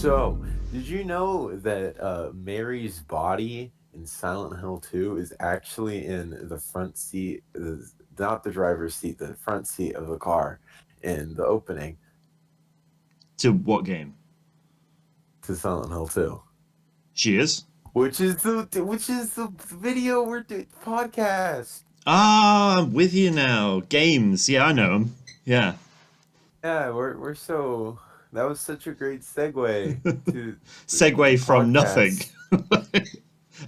So, did you know that Mary's body in Silent Hill 2 is actually in the front seat, not the driver's seat, the front seat of the car in the opening To what game? to Silent Hill 2? She is? Which is the video we're doing podcast. Ah, I'm with you now. Games. Yeah, I know them. Yeah. Yeah, we're so that was such a great segue to the Segue from nothing. podcast.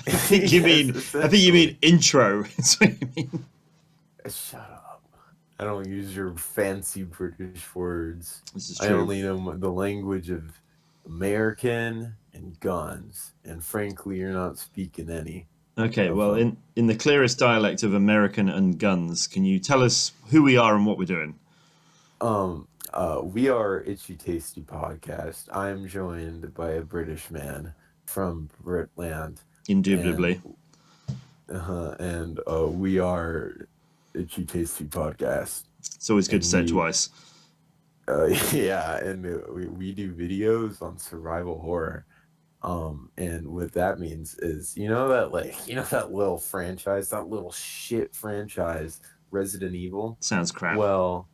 I think you Yes, mean I think you essentially. mean intro. That's what you mean. Shut up. I don't use your fancy British words. This is I true. only know the language of American and guns. And frankly, you're not speaking any Okay, of well, them. in the clearest dialect of American and guns, can you tell us who we are and what we're doing? We are Itchy Tasty Podcast. I'm joined by a British man from Britland, and Indubitably. we are Itchy Tasty Podcast, It's always good to and say it twice. yeah, and we do videos on survival horror. And what that means is, that little franchise, that little shit franchise, Resident Evil. Sounds crap. Well,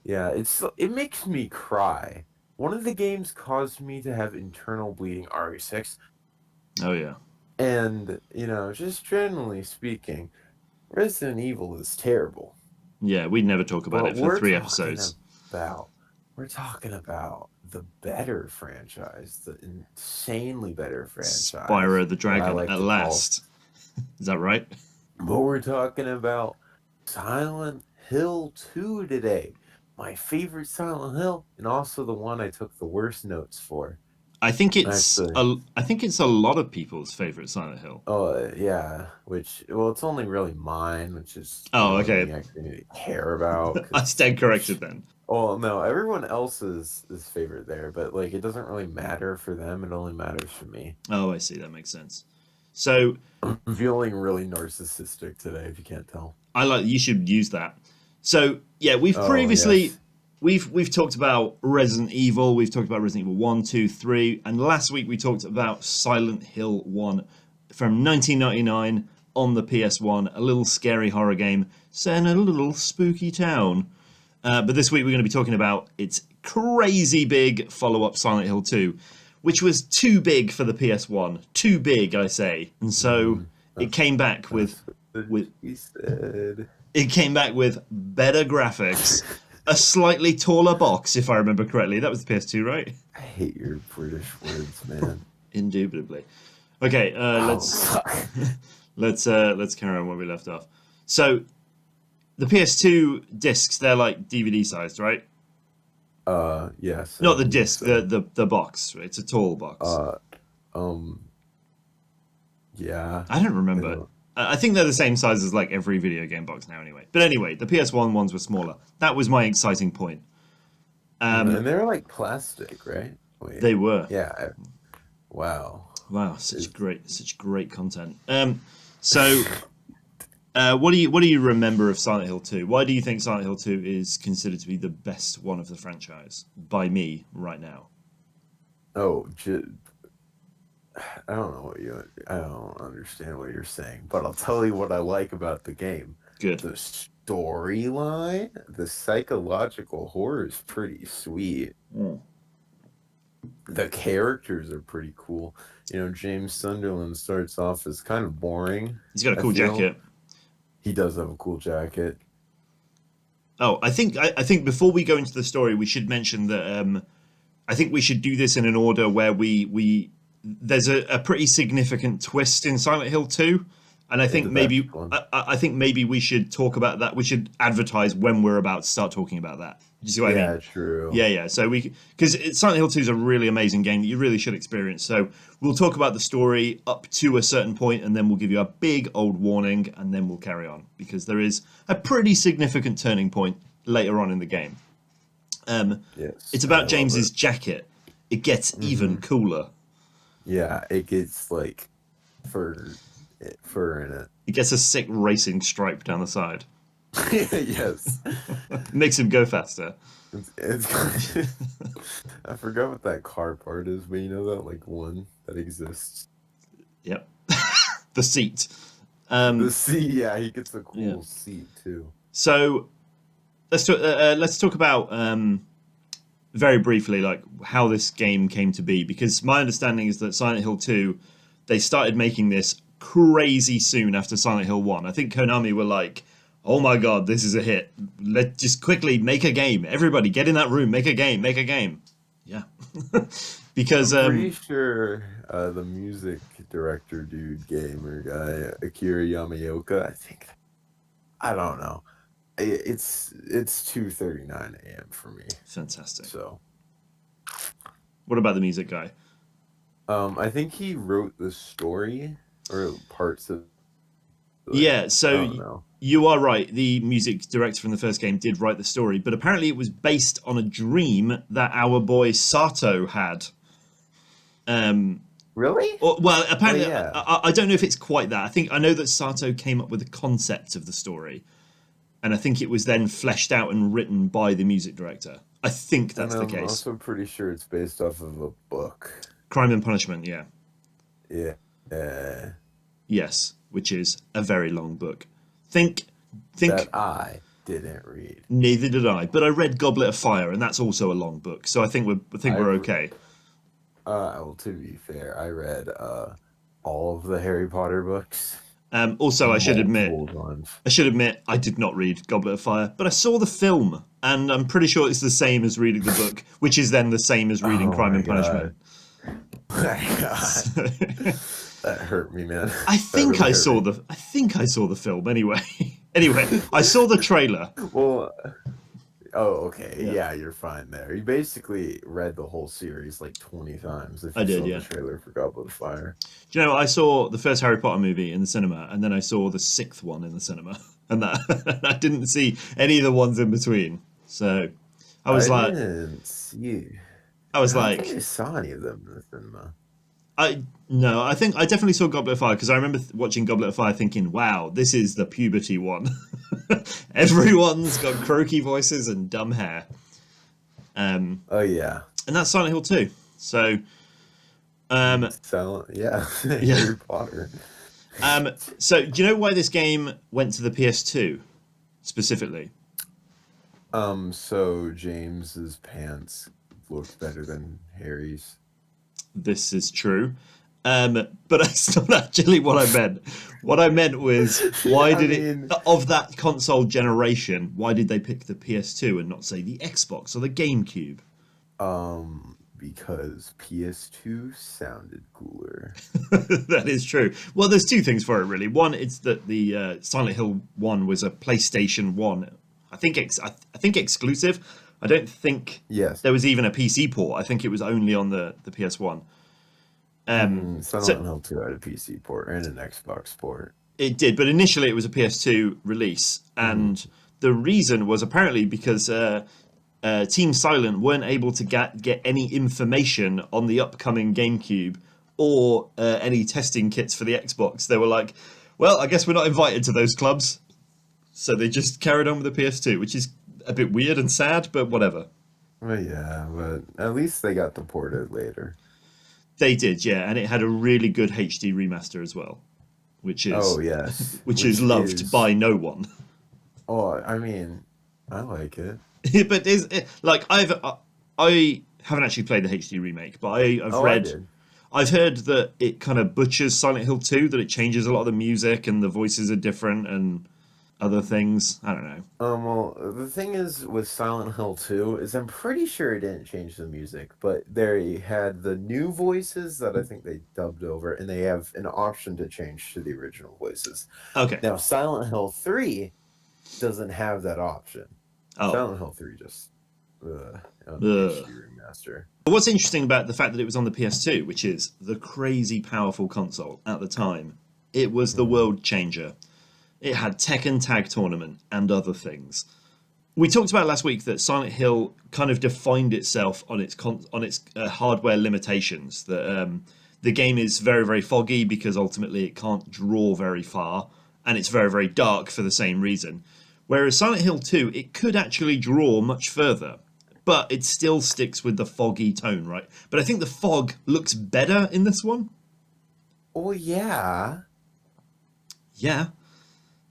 yeah, it makes me cry. One of the games caused me to have internal bleeding, RE6, Oh, yeah. and just generally speaking, Resident Evil is terrible. Yeah, we'd never talk about But it for 3 episodes. we're talking about the better franchise, the insanely better franchise. Spyro the what I Dragon, like at to call. last. Is that right? But we're talking about Silent Hill 2 today. My favorite Silent Hill, and also the one I took the worst notes for. I think it's Actually, I think it's a lot of people's favorite Silent Hill. oh yeah, it's only really mine, which is the Oh, only okay. thing I actually care about. I stand corrected then. Oh no, everyone else's is favorite there, but like it doesn't really matter for them. It only matters for me. Oh, I see. That makes sense. So I'm feeling really narcissistic today, if you can't tell. you should use that. So yeah, we've Oh previously yes. we've talked about Resident Evil. We've talked about Resident Evil 1, 2, 3, and last week we talked about Silent Hill 1 from 1999 on the PS1. A little scary horror game set in a little spooky town. But this week we're going to be talking about its crazy big follow-up, Silent Hill 2, which was too big for the PS1. Too big, I say. And so it came back with He said. it came back with better graphics, a slightly taller box, if I remember correctly. That was the PS2, right? I hate your British words, man. Indubitably. Okay, let's carry on where we left off. So the PS2 discs, they're like DVD sized, right? Yes. Not the disc, the box. Right? It's a tall box. Yeah. I don't remember. I think they're the same size as like every video game box now, anyway. But anyway, the PS1 ones were smaller. That was my exciting point. And they're like plastic, right? Wait. They were. Yeah. Wow. Wow, such great content. So, what do you remember of Silent Hill 2? Why do you think Silent Hill 2 is considered to be the best one of the franchise by me right now? Oh, I don't know I don't understand what you're saying, but I'll tell you what I like about the game. Good. The storyline, the psychological horror is pretty sweet. The characters are pretty cool. James Sunderland starts off as kind of boring. He's got a cool jacket. He does have a cool jacket. Oh, I think before we go into the story, we should mention that I think we should do this in an order where we there's a pretty significant twist in Silent Hill 2, and I think maybe we should talk about that. We should advertise when we're about to start talking about that. You see what I mean? Yeah, true. Yeah. So because Silent Hill 2 is a really amazing game that you really should experience. So we'll talk about the story up to a certain point, and then we'll give you a big old warning, and then we'll carry on because there is a pretty significant turning point later on in the game. Yes, it's about James's jacket. It gets even cooler. Yeah, it gets like fur in it. It gets a sick racing stripe down the side. Yes. Makes him go faster. It's I forgot what that car part is, but you know that like one that exists. Yep. The seat. The seat, yeah, he gets a Yeah. cool seat too. So let's talk about very briefly like how this game came to be, because my understanding is that Silent Hill 2, they started making this crazy soon after Silent Hill 1. I think Konami were like, oh my god, this is a hit. Let's just quickly make a game. Everybody get in that room, make a game, make a game. Yeah. Because I'm pretty sure the music director dude, gamer guy, Akira Yamaoka, I think, I don't know. It's 2:39 a.m. for me. fantastic. So, What about the music guy? I think he wrote the story or parts of it. Yeah, I so don't know. you are right. The music director from the first game did write the story, but apparently it was based on a dream that our boy Sato had. Really? Well, Oh apparently, yeah. I don't know if it's quite that. I know that Sato came up with the concept of the story, and I think it was then fleshed out and written by the music director. I think And that's the I'm case. also pretty sure it's based off of a book. Crime and Punishment, yeah. Yeah. Yes, which is a very long book. Think, That think. I didn't read. Neither did I, but I read Goblet of Fire, and that's also a long book. So I think we're I've okay. well, to be fair, I read all of the Harry Potter books Also, multiple times. I should admit, I did not read Goblet of Fire, but I saw the film, and I'm pretty sure it's the same as reading the book, which is then the same as reading Oh Crime my and Punishment. god. My god. So, That hurt me, man. I That think really I hurt saw me. the I think I saw the film anyway. Anyway, I saw the trailer. Well, oh, okay. Yeah, Yeah, you're fine there. You basically read the whole series like 20 times if I you did. saw the Yeah. trailer for Goblet of Fire. Do you know, I saw the first Harry Potter movie in the cinema, and then I saw the sixth one in the cinema, and that I didn't see any of the ones in between. So I was I like, didn't see. I was I don't think I like, saw any of them in the cinema. I no, I think I definitely saw Goblet of Fire because I remember watching Goblet of Fire thinking, "Wow, this is the puberty one." Everyone's got croaky voices and dumb hair, Oh yeah. and that's Silent Hill 2. So, um, Silent, yeah. yeah. Harry Potter. So do you know why this game went to the PS2 specifically? So James's pants looked better than Harry's. This is true. But that's not actually what I meant. What I meant was, why I did it, mean, of that console generation, why did they pick the PS2 and not, say, the Xbox or the GameCube? because PS2 sounded cooler. That is true. Well, there's two things for it, really. One, it's that the Silent Hill 1 was a PlayStation 1, I think exclusive. I don't think Yes. there was even a PC port. I think it was only on the PS1. So Silent Hill 2 had a PC port and an Xbox port. it did, but initially it was a PS2 release, Hmm. and the reason was apparently because Team Silent weren't able to get any information on the upcoming GameCube or any testing kits for the Xbox. They were like, "Well, I guess we're not invited to those clubs," so they just carried on with the PS2, which is a bit weird and sad, but whatever. Well, yeah, but at least they got the ported later. They did, yeah, and it had a really good HD remaster as well, which Oh, is yes. which is Which loved is, by no one. oh, I mean, I like it. But is like I haven't actually played the HD remake, but Oh, I did. I've heard that it kind of butchers Silent Hill 2, that it changes a lot of the music and the voices are different and other things. I don't know. Well, the thing is with Silent Hill 2 is I'm pretty sure it didn't change the music, but they had the new voices that I think they dubbed over, and they have an option to change to the original voices. Okay. Now, Silent Hill 3 doesn't have that option. Oh. Silent Hill 3 just on the Ugh. HD remaster. But what's interesting about the fact that it was on the PS2, which is the crazy powerful console at the time, it was the Mhm. world changer. It had Tekken Tag Tournament and other things. We talked about last week that Silent Hill kind of defined itself on its hardware limitations. That the game is very very foggy because ultimately it can't draw very far, and it's very very dark for the same reason. Whereas Silent Hill 2, it could actually draw much further. but it still sticks with the foggy tone, right? But I think the fog looks better in this one. Oh yeah. Yeah,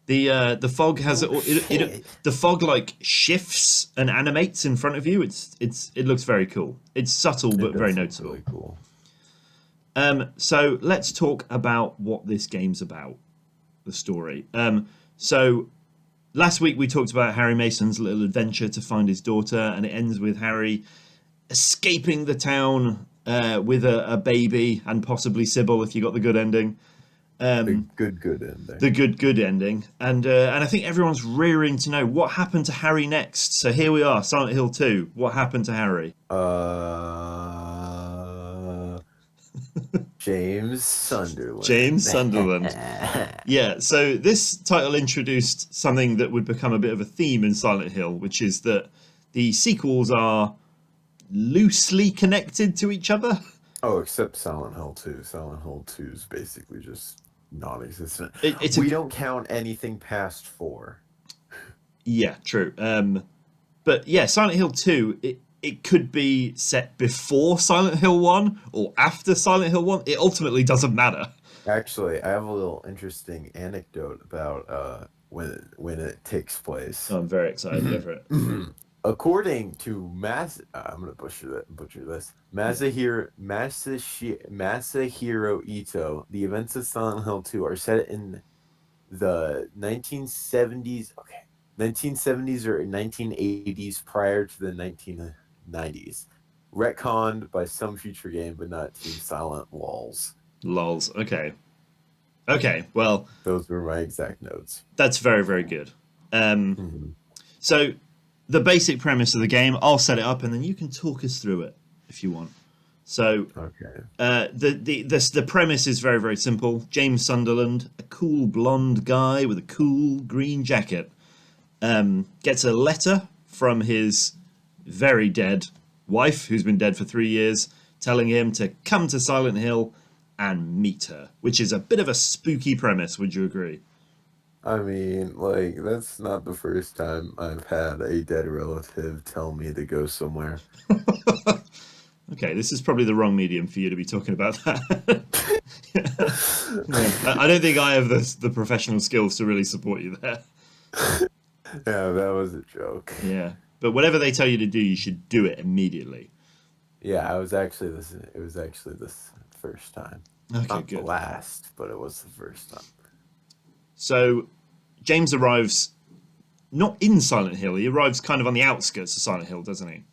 the fog has Oh shit. the fog like shifts and animates in front of you. It looks very cool. It's subtle It but very does look noticeable. really cool. So let's talk about what this game's about. The story. So last week we talked about Harry Mason's little adventure to find his daughter, and it ends with Harry escaping the town with a baby and possibly Sybil if you got the good ending. The good ending. The good ending, and I think everyone's rearing to know what happened to Harry next. So here we are, Silent Hill 2. What happened to Harry? James Sunderland. James Sunderland. Yeah, so this title introduced something that would become a bit of a theme in Silent Hill, which is that the sequels are loosely connected to each other. Oh, except Silent Hill 2. Silent Hill 2 is basically just non-existent. We don't count anything past 4. Yeah, true. But yeah, Silent Hill 2, it could be set before Silent Hill 1 or after Silent Hill 1. It ultimately doesn't matter. Actually, I have a little interesting anecdote about when it takes place. I'm very excited for it. According to I'm gonna butcher this. Masahiro Ito, the events of Silent Hill 2 are set in the 1970s. Okay, 1970s or 1980s, prior to the 1990s. Retconned by some future game, but not Team Silent Walls. Lols. Okay. Well, those were my exact notes. That's very, very good. So the basic premise of the game, I'll set it up, and then you can talk us through it if you want. So, okay. The premise is very, very simple. James Sunderland, a cool blonde guy with a cool green jacket, gets a letter from his very dead wife, who's been dead for 3 years, telling him to come to Silent Hill and meet her, which is a bit of a spooky premise. Would you agree? I mean, like, that's not the first time I've had a dead relative tell me to go somewhere. Okay, this is probably the wrong medium for you to be talking about that. I don't think I have the professional skills to really support you there. Yeah, that was a joke. Yeah, but whatever they tell you to do, you should do it immediately. Yeah, it was actually this first time. Okay, not good. The last, but it was the first time. So James arrives not in Silent Hill. He arrives kind of on the outskirts of Silent Hill, doesn't he?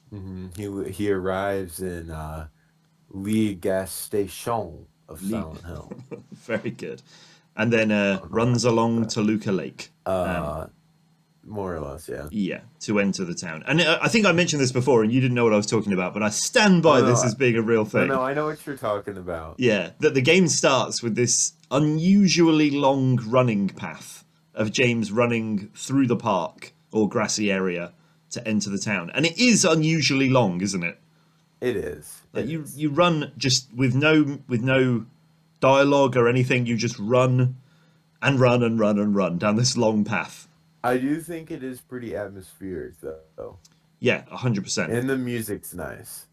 He arrives in Lee Gas Station of Silent Hill. Very good. And then runs along Toluca Lake. More or less, yeah. Yeah, to enter the town. And I think I mentioned this before, and you didn't know what I was talking about, but I stand by this as being a real thing. No, I know what you're talking about. Yeah, that the game starts with this unusually long running path of James running through the park or grassy area to enter the town. And it is unusually long, isn't it? It is. You run just with no dialogue or anything. You just run and run and run and run down this long path. I do think it is pretty atmospheric, though. Yeah, 100%. And the music's nice.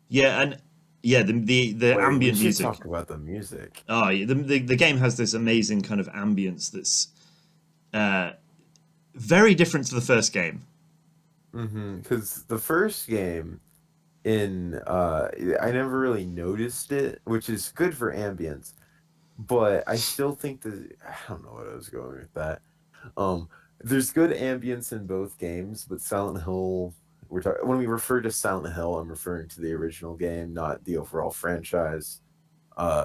Yeah, and yeah, the ambient music. Talk about the music. Oh, yeah, the game has this amazing kind of ambience that's very different to the first game. Because the first game, I never really noticed it, which is good for ambience. But I still think I don't know what I was going with that. There's good ambience in both games, but Silent Hill, when we refer to Silent Hill, I'm referring to the original game, not the overall franchise.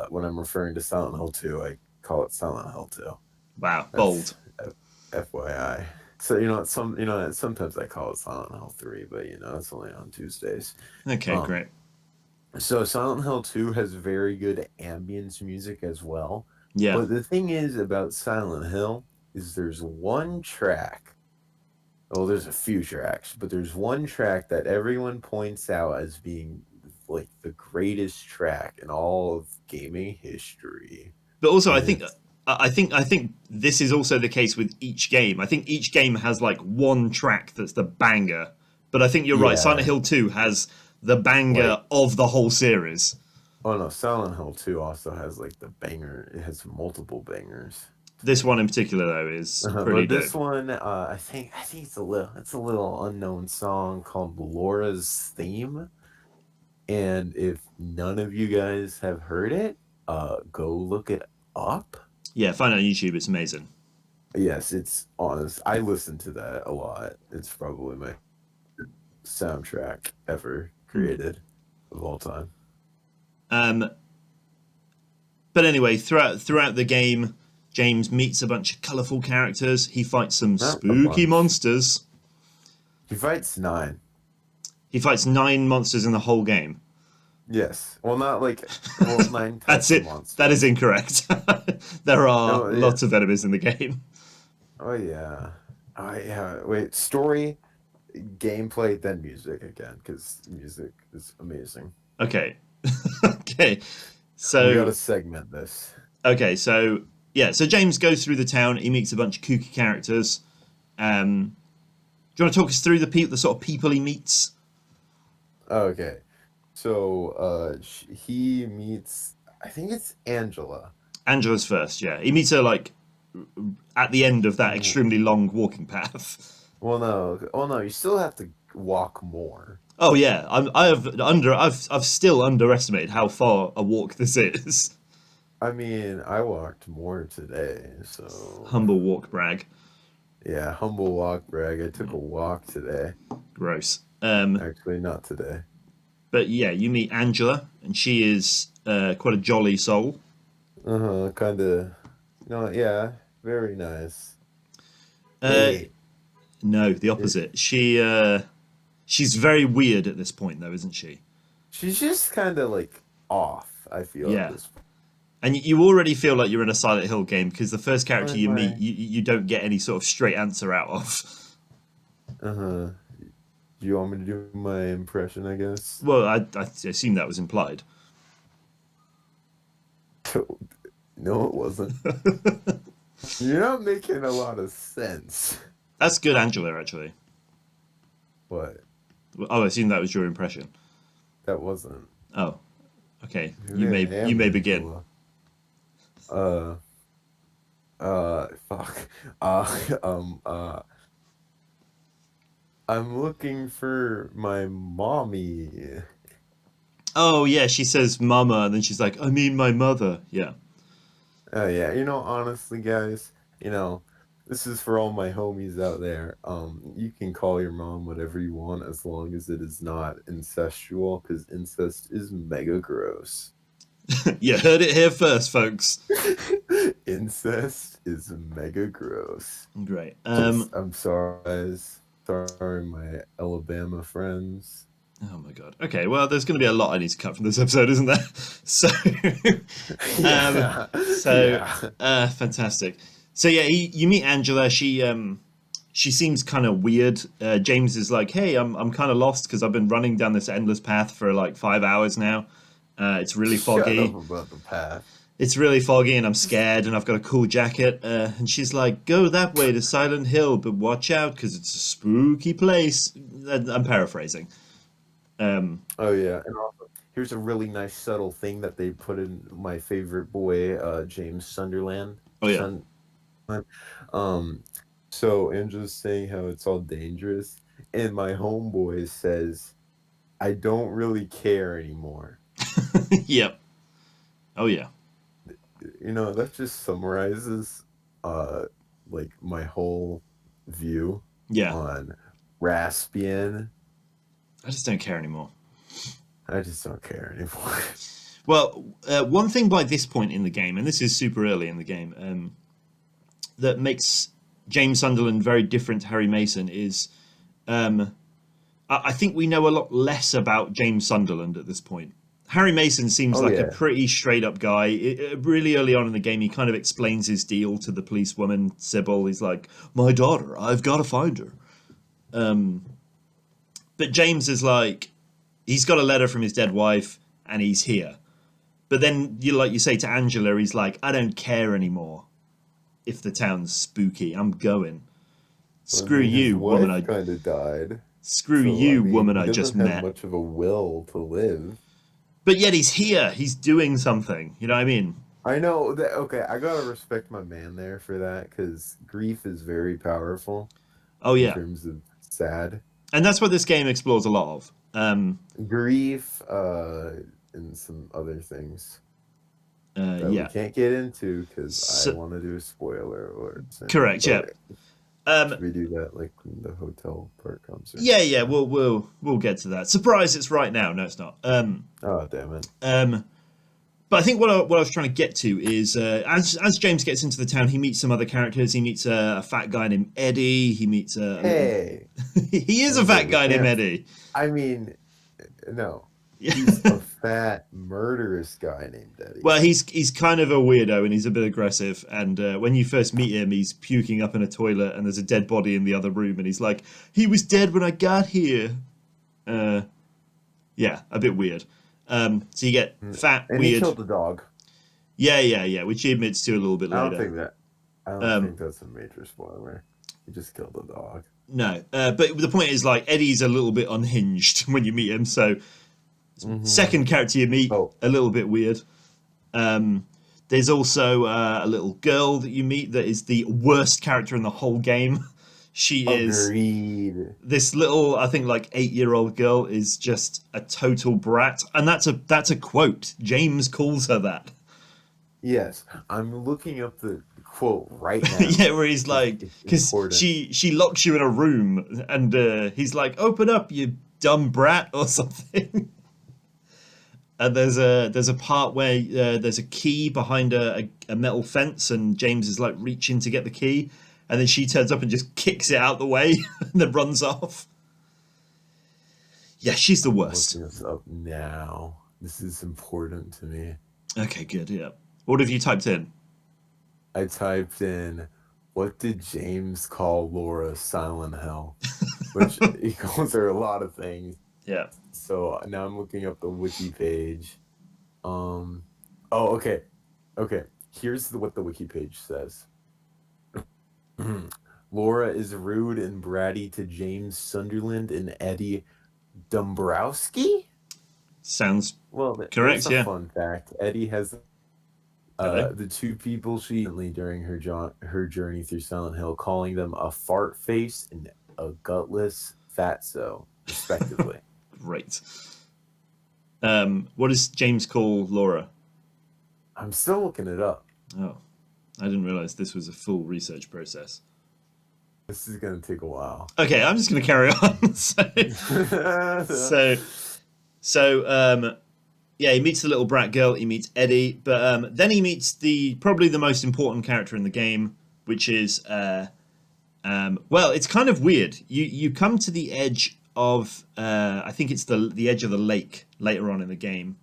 When I'm referring to Silent Hill 2, I call it Silent Hill 2. Wow, bold. FYI. So sometimes I call it Silent Hill 3, but it's only on Tuesdays. Okay, great. So Silent Hill 2 has very good ambience music as well. Yeah. But the thing is about Silent Hill is there's one track. Well, there's a few tracks, but there's one track that everyone points out as being like the greatest track in all of gaming history. But also, I think this is also the case with each game. I think each game has like one track that's the banger, But I think you're right. Silent Yeah, Hill 2 has the like banger of the whole series. oh no, Silent Hill 2 also has like the banger. It has multiple bangers to This me. one in particular, though, is pretty But dope. this one, I think it's a little unknown song called Laura's Theme. And if none of you guys have heard it, go look it up. Yeah, find it on YouTube. It's amazing. Yes, it's honest. I listen to that a lot. It's probably my soundtrack ever Hmm. created of all time. Um, but anyway, throughout the game, James meets a bunch of colourful characters. He fights some Not a spooky bunch. monsters. He fights nine. He fights 9 monsters in the whole game. Yes. Well, not like well, nine That's types of it. That is monsters. incorrect. There are No, yeah. lots of enemies in the game. Oh yeah. Oh yeah. Wait, story, gameplay, then music again, because music is amazing. Okay. Okay. We So gotta segment this. okay, so yeah, so James goes through the town. He meets a bunch of kooky characters. Do you want to talk us through the sort of people he meets? Okay. So he meets I think it's Angela. Angela's first, yeah. He meets her like at the end of that W- extremely long walking path. Well, no. Oh no, you still have to walk more. Oh yeah, I've still underestimated how far a walk this is. I mean, I walked more today, so Humble walk brag. yeah, humble walk brag. I took a walk today. Gross. Actually, not today. But yeah, you meet Angela, and she is quite a jolly soul. Uh-huh, kind of. No, yeah, very nice. Uh, Wait, no, the it, opposite. She's very weird at this point, though, isn't she? she's just kind of like off, I feel at Yeah, this point. and you already feel like you're in a Silent Hill game because the first character Why you am meet, I? you don't get any sort of straight answer out of. Uh-huh. Do you want me to do my impression, I guess? Well, I assume that was implied. No, it wasn't. You're not making a lot of sense. That's good, Angela. Actually, But oh, I assume that was your impression. that wasn't. Oh, okay. Maybe You I may you am may begin. Angela. Uh, fuck. Um, I'm looking for my mommy. Oh yeah, she says "mama," and then she's like, "I mean my mother." Yeah. Oh yeah, honestly, guys, this is for all my homies out there. You can call your mom whatever you want as long as it is not incestual, because incest is mega gross. You heard it here first, folks. Incest is mega gross. Great. Just, I'm sorry, guys. Sorry, my Alabama friends. Oh my god. Okay, well, there's going to be a lot I need to cut from this episode, isn't there? So, um, Yeah, so yeah. fantastic. So yeah, you meet Angela. She seems kind of weird. James is like, "Hey, I'm kind of lost because I've been running down this endless path for like 5 hours now. It's really Shut up foggy. about the path. It's really foggy, and I'm scared, and I've got a cool jacket." And she's like, "Go that way to Silent Hill, but watch out because it's a spooky place." I'm paraphrasing. Oh yeah, and also here's a really nice subtle thing that they put in my favorite boy, James Sunderland. Oh yeah. Sun, um, so Angela's saying how it's all dangerous, and my homeboy says, "I don't really care anymore." Yep. Oh yeah. That just summarizes, uh, like my whole view Yeah. on Raspian. I just don't care anymore. I just don't care anymore. Well, one thing by this point in the game, and this is super early in the game, that makes James Sunderland very different to Harry Mason is um, I think we know a lot less about James Sunderland at this point. Harry Mason seems Oh like a yeah. pretty straight up guy. Really early on in the game, he kind of explains his deal to the policewoman, Sybil. He's like, "My daughter, I've got to find her." But James is like, he's got a letter from his dead wife and he's here. But then you say to Angela, he's like, "I don't care anymore. If the town's spooky, I'm going. I Screw mean, his you, woman." wife kind of died. Screw So I you, mean, woman he I just doesn't have met. much of a will to live. But yet he's here. He's doing something. You know what I mean? I know that. Okay, I gotta respect my man there for that because grief is very powerful Oh in yeah, terms of sad and that's what this game explores a lot of. grief, and some other things that we Yeah, can't get into because I so, want to do a spoiler alert. correct. Yeah. But Um, should we do that like when the hotel part comes or yeah. no? We'll get to that. Surprise! It's right now. No, it's not. Oh damn it! Um, but I think what I was trying to get to is as James gets into the town, he meets some other characters. He meets a fat guy named Eddie. He meets a little. Hey, He is a okay, fat we guy named can't. Eddie. I mean, no, Yeah. he's a fat murderous guy named Eddie. Well, he's kind of a weirdo and he's a bit aggressive. And when you first meet him, he's puking up in a toilet and there's a dead body in the other room. And he's like, "He was dead when I got here." Uh, yeah, a bit weird. So you get fat, And he weird. killed the dog. Yeah, which he admits to a little bit I don't later. think that. I don't think Um, that's a major spoiler. He just killed the dog. no, but the point is, like, Eddie's a little bit unhinged when you meet him. So, Mm-hmm. second character you meet, Oh, a little bit weird. There's also a little girl that you meet that is the worst character in the whole game. She is agreed. this little, I think, like 8-year-old girl is just a total brat, and that's a quote. James calls her that. Yes, I'm looking up the quote right Yeah, now where he's because like, it's because important. she locks you in a room, and he's like, "Open up, you dumb brat," or something. And there's a part where there's a key behind a metal fence, and James is like reaching to get the key, and then she turns up and just kicks it out the way, and then runs off. Yeah, she's the I'm worst. looking this up now. This is important to me. Okay, good. Yeah. What have you typed in? I typed in, what did James call Laura Silent Hell? Which he calls her a lot of things. Yeah. So now I'm looking up the wiki page. Um, oh, okay. Okay. Here's what the wiki page says. Laura is rude and bratty to James Sunderland and Eddie Dombrowski? Sounds Well, there's correct. a Yeah. fun fact. Eddie has Okay. the two people she during her journey through Silent Hill, calling them a fart face and a gutless fatso, respectively. Great. What does James call Laura? I'm still looking it up. Oh, I didn't realize this was a full research process. This is gonna take a while. Okay, I'm just going to carry on. So, so yeah, he meets the little brat girl. He meets Eddie, but then he meets the probably the most important character in the game, which is well, it's kind of weird. You come to the edge of I think it's the edge of the lake later on in the game,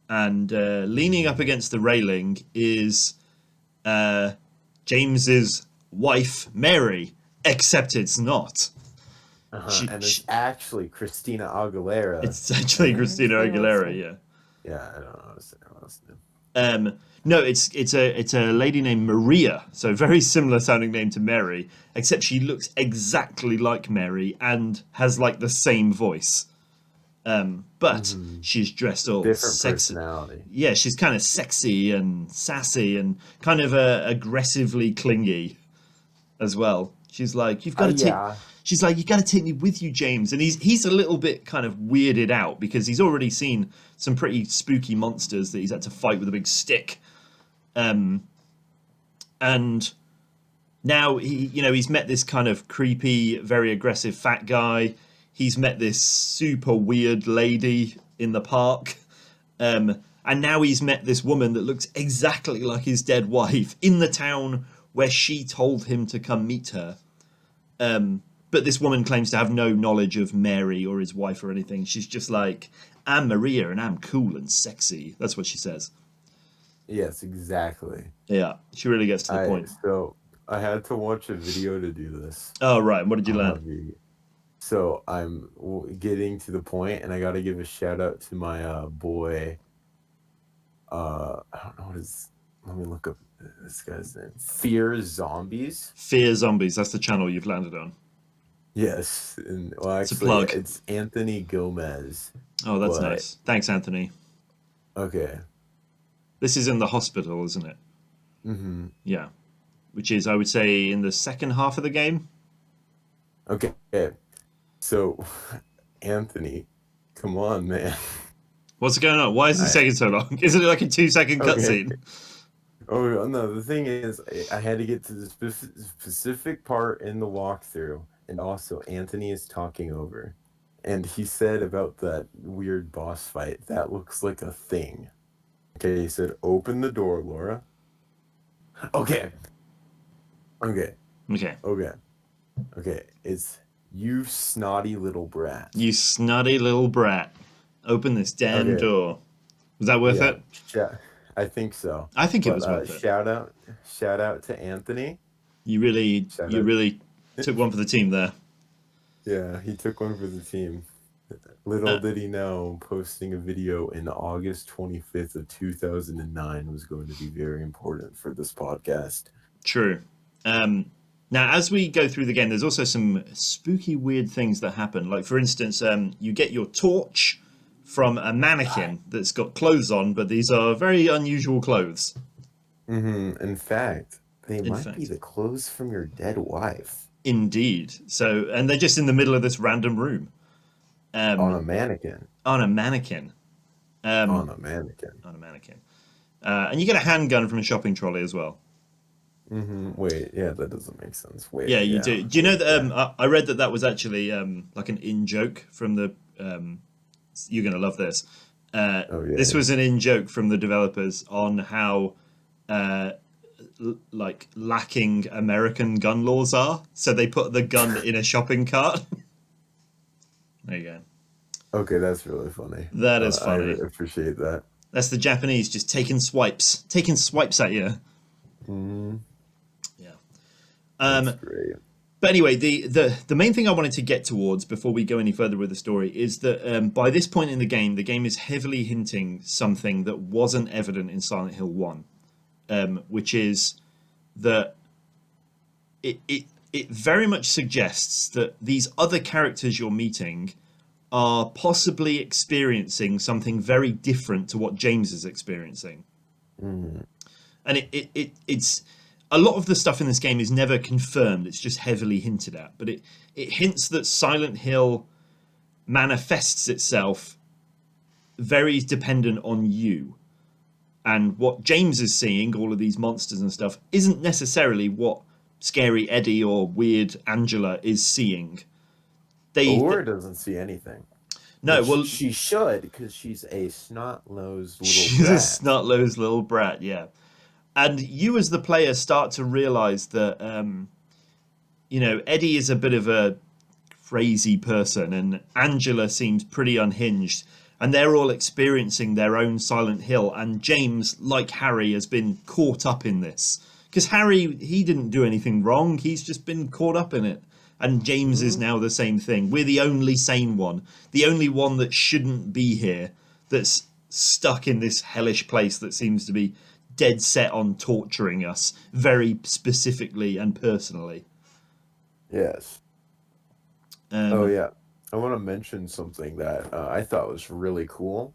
and leaning up against the railing is James's wife Mary, except it's not. She, And it's she actually Christina Aguilera. it's actually Am I Christina saying her last Aguilera. name? Yeah. Yeah, I don't know how to say her last name. No, it's a lady named Maria, so very similar sounding name to Mary, except she looks exactly like Mary and has like the same voice. But Hmm. she's dressed all Different sexy. personality. Yeah, she's kind of sexy and sassy and kind of aggressively clingy as well. She's like, you've got to take. Yeah. She's like, you got to take me with you, James. And he's a little bit kind of weirded out because he's already seen some pretty spooky monsters that he's had to fight with a big stick. And now he's met this kind of creepy, very aggressive fat guy. He's met this super weird lady in the park. And now he's met this woman that looks exactly like his dead wife in the town where she told him to come meet her. But this woman claims to have no knowledge of Mary or his wife or anything. She's just like, I'm Maria and I'm cool and sexy. That's what she says. Yes, exactly. Yeah, she really gets to the point. I had to watch a video to do this. Oh, right. What did you I'll learn? have you. So I'm getting to the point, and I got to give a shout out to my boy. I don't know what his. Let me look up this guy's name. Fear Zombies. Fear Zombies. That's the channel you've landed on. Yes, and well, It's a actually, plug. it's Anthony Gomez, Oh, that's but nice. Thanks, Anthony. okay. This is in the hospital, isn't it? Hmm. Yeah. Which is, I would say, in the second half of the game. Okay. So, Anthony, come on, man. What's going on? Why is this I taking so long? Isn't it like a 2 second okay. cutscene? Oh no, the thing is, I had to get to the specific part in the walkthrough, and also Anthony is talking over, and he said about that weird boss fight that looks like a thing. Okay, he said, "Open the door, Laura." Okay, okay, Okay. okay, okay. It's you snotty little brat. You snotty little brat. Open this damn Okay, door. Was that worth yeah, it? I think so. I think it But was worth it. shout out to Anthony. Shout You out. really took one for the team there. Yeah, he took one for the team. Little Uh, did he know, posting a video in August 25th of 2009 was going to be very important for this podcast. True. Um, Now, as we go through the game, there's also some spooky, weird things that happen. Like, for instance, you get your torch from a mannequin that's got clothes on, but these are very unusual clothes. In fact, they In might be fact, the clothes from your dead wife indeed. So, and they're just in the middle of this random room on a um, mannequin. on a mannequin. On a mannequin. On a mannequin. And you get a handgun from a shopping trolley as well. Wait, yeah, that doesn't make sense. Yeah, Wait, you yeah, do. Do you know wait, that? yeah. I read that that was actually like an in joke from the. You're gonna love this. Oh This yeah. was an in joke from the developers on how like lacking American gun laws are. So they put the gun in a shopping cart. There you go. Okay, that's really funny. That is I funny. appreciate that. That's the Japanese just taking swipes at you. Hmm. Yeah. That's Um, great. But anyway, the main thing I wanted to get towards before we go any further with the story is that by this point in the game is heavily hinting something that wasn't evident in Silent Hill 1, which is that it very much suggests that these other characters you're meeting are possibly experiencing something very different to what James is experiencing. Hmm. And it's a lot of the stuff in this game is never confirmed. It's just heavily hinted at, but it hints that Silent Hill manifests itself very dependent on you, and what James is seeing, all of these monsters and stuff, isn't necessarily what Scary Eddie or Weird Angela is seeing. Laura doesn't see anything, No, which well, she should because she's a snot-nosed little she's a brat. snot-nosed little brat, yeah. And you, as the player, start to realize that Eddie is a bit of a crazy person, and Angela seems pretty unhinged, and they're all experiencing their own Silent Hill. And James, like Harry, has been caught up in this because Harry, he didn't do anything wrong. He's just been caught up in it. And James is Hmm. now the same thing. We're the only sane one, the only one that shouldn't be here, that's stuck in this hellish place that seems to be dead set on torturing us very specifically and personally. Yes. Oh Um, yeah. I want to mention something that I thought was really cool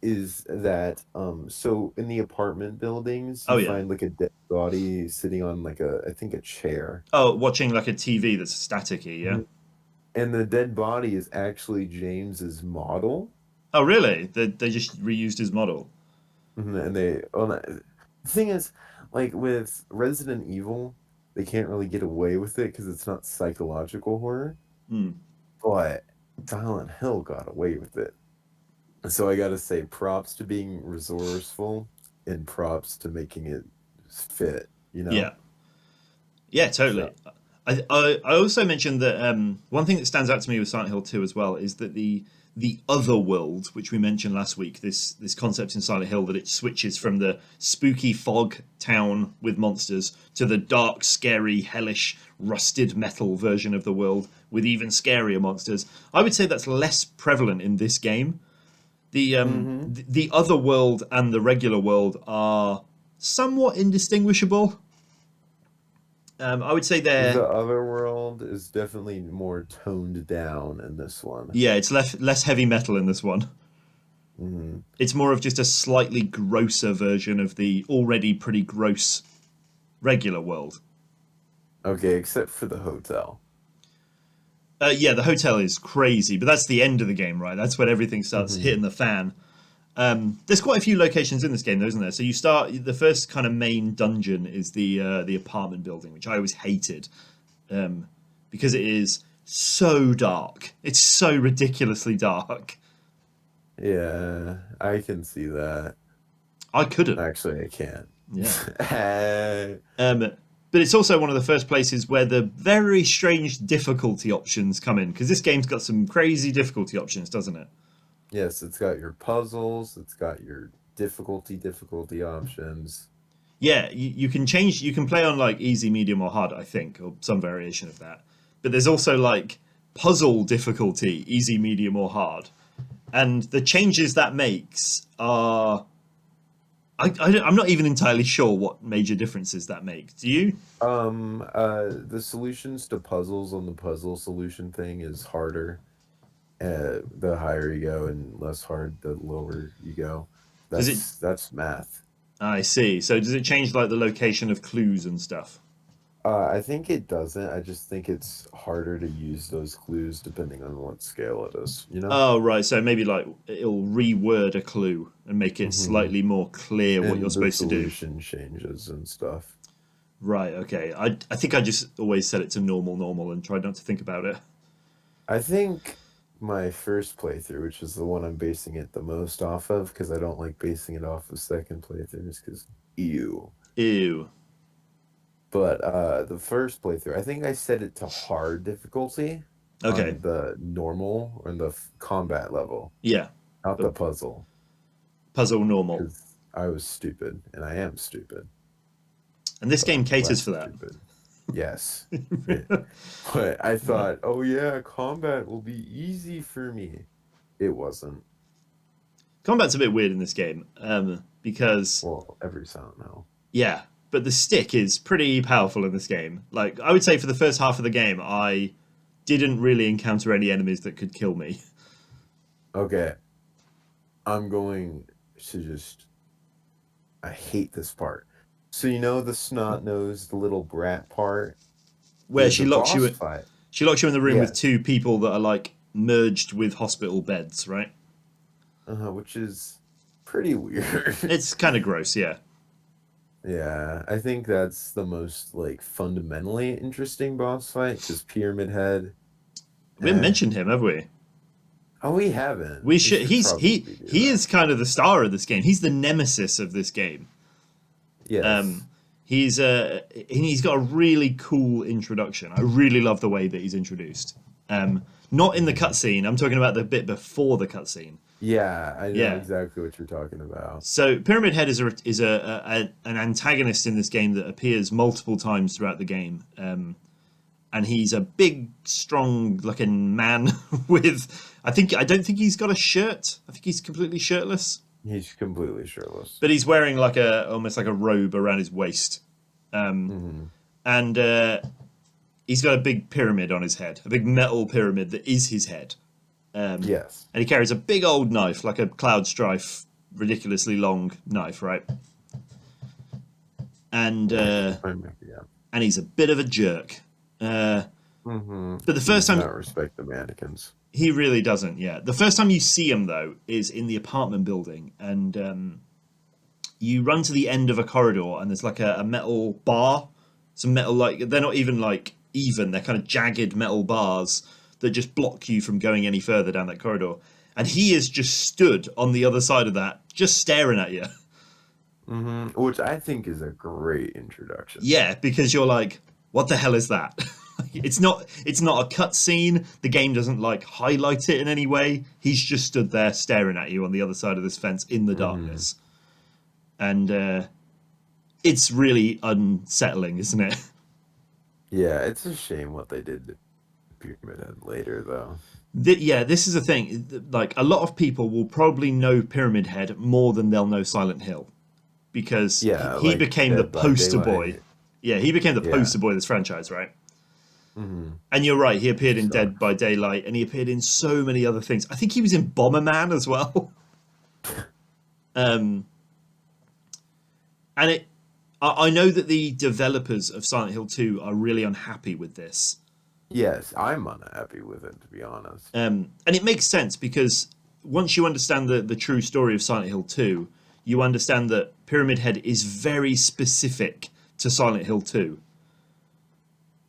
is that so in the apartment buildings oh you yeah. find like a dead body sitting on like a I think a chair. Oh, watching like a TV that's staticky, yeah. Mhm. And the dead body is actually James's model. Oh, really? They just reused his model. And they well, the thing is like with Resident Evil they can't really get away with it because it's not psychological horror, Hmm. but Silent Hill got away with it. So I gotta say, props to being resourceful and props to making it fit, you know? Yeah, yeah, So, totally. I also mentioned that one thing that stands out to me with Silent Hill 2 as well is that the other world, which we mentioned last week, this concept in Silent Hill that it switches from the spooky fog town with monsters to the dark, scary, hellish, rusted metal version of the world with even scarier monsters. I would say that's less prevalent in this game. hmm. The other world and the regular world are somewhat indistinguishable. I would say The they're other world is definitely more toned down in this one. yeah, it's less heavy metal in this one. Hmm. It's more of just a slightly grosser version of the already pretty gross regular world. Okay, except for the hotel. Yeah, the hotel is crazy, but that's the end of the game, right? That's when everything starts Hmm. hitting the fan. There's quite a few locations in this game, though, isn't there? So you start the first kind of main dungeon is the apartment building, which I always hated because it is so dark. It's so ridiculously dark. Yeah, I can see that. I couldn't. Actually, I can't. Yeah. Eh, Um, but it's also one of the first places where the very strange difficulty options come in because this game's got some crazy difficulty options, doesn't it? yes, it's got your puzzles, it's got your difficulty options. Yeah, you can change. You can play on like easy, medium, or hard, I think, or some variation of that. But there's also like puzzle difficulty, easy, medium, or hard, and the changes that makes are. I'm not even entirely sure what major differences that makes. Do you? The solutions to puzzles on the puzzle solution thing is harder. The higher you go and less hard, the lower you go. Does it? That's math. I see. So does it change like the location of clues and stuff? I think it doesn't. I just think it's harder to use those clues depending on what scale it is, you know? Oh, right. So maybe like it'll reword a clue and make it Hmm. slightly more clear what you're And the supposed to do. solution changes and stuff. Right. Okay. I think I just always set it to normal, and tried not to think about it. I think my first playthrough, which is the one I'm basing it the most off of, because I don't like basing it off of second playthroughs, because ew. Ew. But the first playthrough, I think I set it to hard difficulty Okay. on the normal or the combat level, Yeah. not But the puzzle, puzzle normal. because I was stupid and I am stupid, And this but game I'm caters less for that. stupid. Yes. But I Yeah. thought, oh yeah, combat will be easy for me. It wasn't. Combat's a bit weird in this game because, Well, every sound now. yeah, but the stick is pretty powerful in this game. Like, I would say for the first half of the game, I didn't really encounter any enemies that could kill me. Okay, I'm going to just. I hate this part. So you know the snot nosed little brat part? Where The boss fight. she locks you in the room with Yes. two people that are like merged with hospital beds, right? Which is pretty weird. It's kind of gross, yeah. Yeah, I think that's the most like fundamentally interesting boss fight because Pyramid Head. We haven't Eh. mentioned him, have we? Oh, we haven't. We We should. should probably do He that. is kind of the star of this game. He's the nemesis of this game. Yes. Um, he's got a really cool introduction. I really love the way that he's introduced. Not in the Mhm. cutscene. I'm talking about the bit before the cutscene. Yeah, I know Yeah. exactly what you're talking about. So Pyramid Head an antagonist in this game that appears multiple times throughout the game, and he's a big, strong-looking man with. I don't think he's got a shirt. I think he's completely shirtless, He's completely shirtless. but he's wearing like a almost like a robe around his waist, Hmm. and he's got a big pyramid on his head, a big metal pyramid that is his head. Yes. And he carries a big old knife, like a cloud strife, ridiculously long knife, right? And Yeah. and he's a bit of a jerk. Hmm. But the He first does time not respect the mannequins. he really doesn't, yeah. The first time you see him though is in the apartment building, and you run to the end of a corridor, and there's like a metal bar, some metal like they're not even like even, they're kind of jagged metal bars that just block you from going any further down that corridor. And he is just stood on the other side of that, just staring at you. Which I think is a great introduction. Yeah, because you're like, what the hell is that? It's not a cutscene. The game doesn't like highlight it in any way. He's just stood there staring at you on the other side of this fence in the Hmm. darkness, and it's really unsettling, isn't it? Yeah, it's a shame what they did to Pyramid Head later, though. Yeah, this is a thing. Like a lot of people will probably know Pyramid Head more than they'll know Silent Hill because Yeah, he like became the Dead by poster boy. Daylight. Yeah, he became the Yeah. poster boy of this franchise, right? Hmm. And you're right, he appeared in Dead Sucks. by Daylight, and he appeared in so many other things. I think he was in Bomberman as well. um, and I know that the developers of Silent Hill 2 are really unhappy with this. Yes, I'm unhappy with it, to be honest. And it makes sense because once you understand the true story of Silent Hill 2, you understand that Pyramid Head is very specific to Silent Hill 2.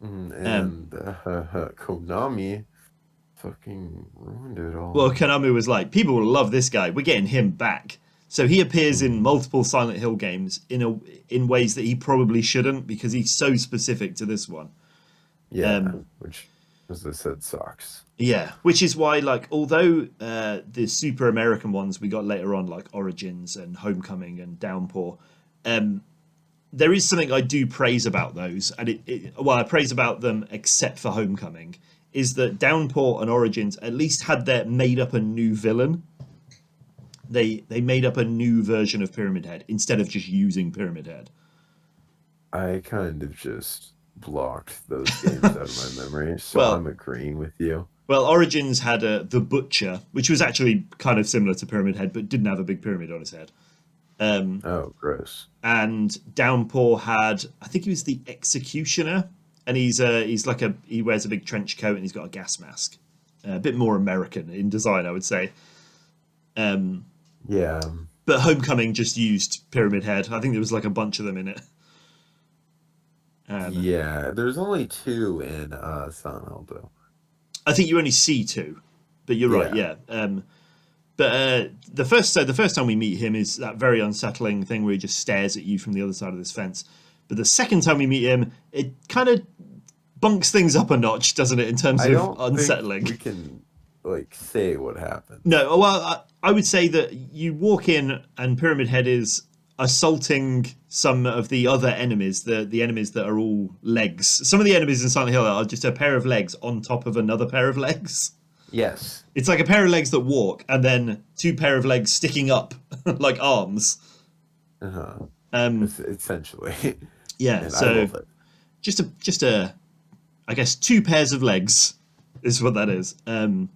Um, And Konami fucking ruined it well, all. Konami was like, people will love this guy. We're getting him back. So he appears in Hmm. multiple Silent Hill games in ways that he probably shouldn't because he's so specific to this one. Yeah, Um, which, as I said, sucks. yeah, which is why, like, although the super American ones we got later on, like Origins and Homecoming and Downpour, um, there is something I do praise about those, and well, I praise about them except for Homecoming, is that Downpour and Origins at least had their made up a new villain. They made up a new version of Pyramid Head instead of just using Pyramid Head. I kind of just blocked those games out of my memory, so Well, I'm agreeing with you. well, Origins had the Butcher, which was actually kind of similar to Pyramid Head, but didn't have a big pyramid on his head. Oh, gross. And Downpour had, I think he was the Executioner, and he's like he wears a big trench coat and he's got a gas mask, a bit more American in design, I would say. Um, Yeah, but Homecoming just used Pyramid Head. I think there was like a bunch of them in it. yeah. There's only two in Silent Hill, though. I think you only see two, but you're right, Yeah. yeah. But the first time we meet him is that very unsettling thing where he just stares at you from the other side of this fence. But the second time we meet him, it kind of bunks things up a notch, doesn't it, in terms I of don't think unsettling? we can like say what happens. No, well, I would say that you walk in and Pyramid Head is assaulting some of the other enemies, the enemies that are all legs. Some of the enemies in Silent Hill are just a pair of legs on top of another pair of legs. Yes. It's like a pair of legs that walk, and then two pair of legs sticking up like arms. Uh-huh. Um, Essentially. yeah. And I So love it. just a, I guess two pairs of legs is what that is. And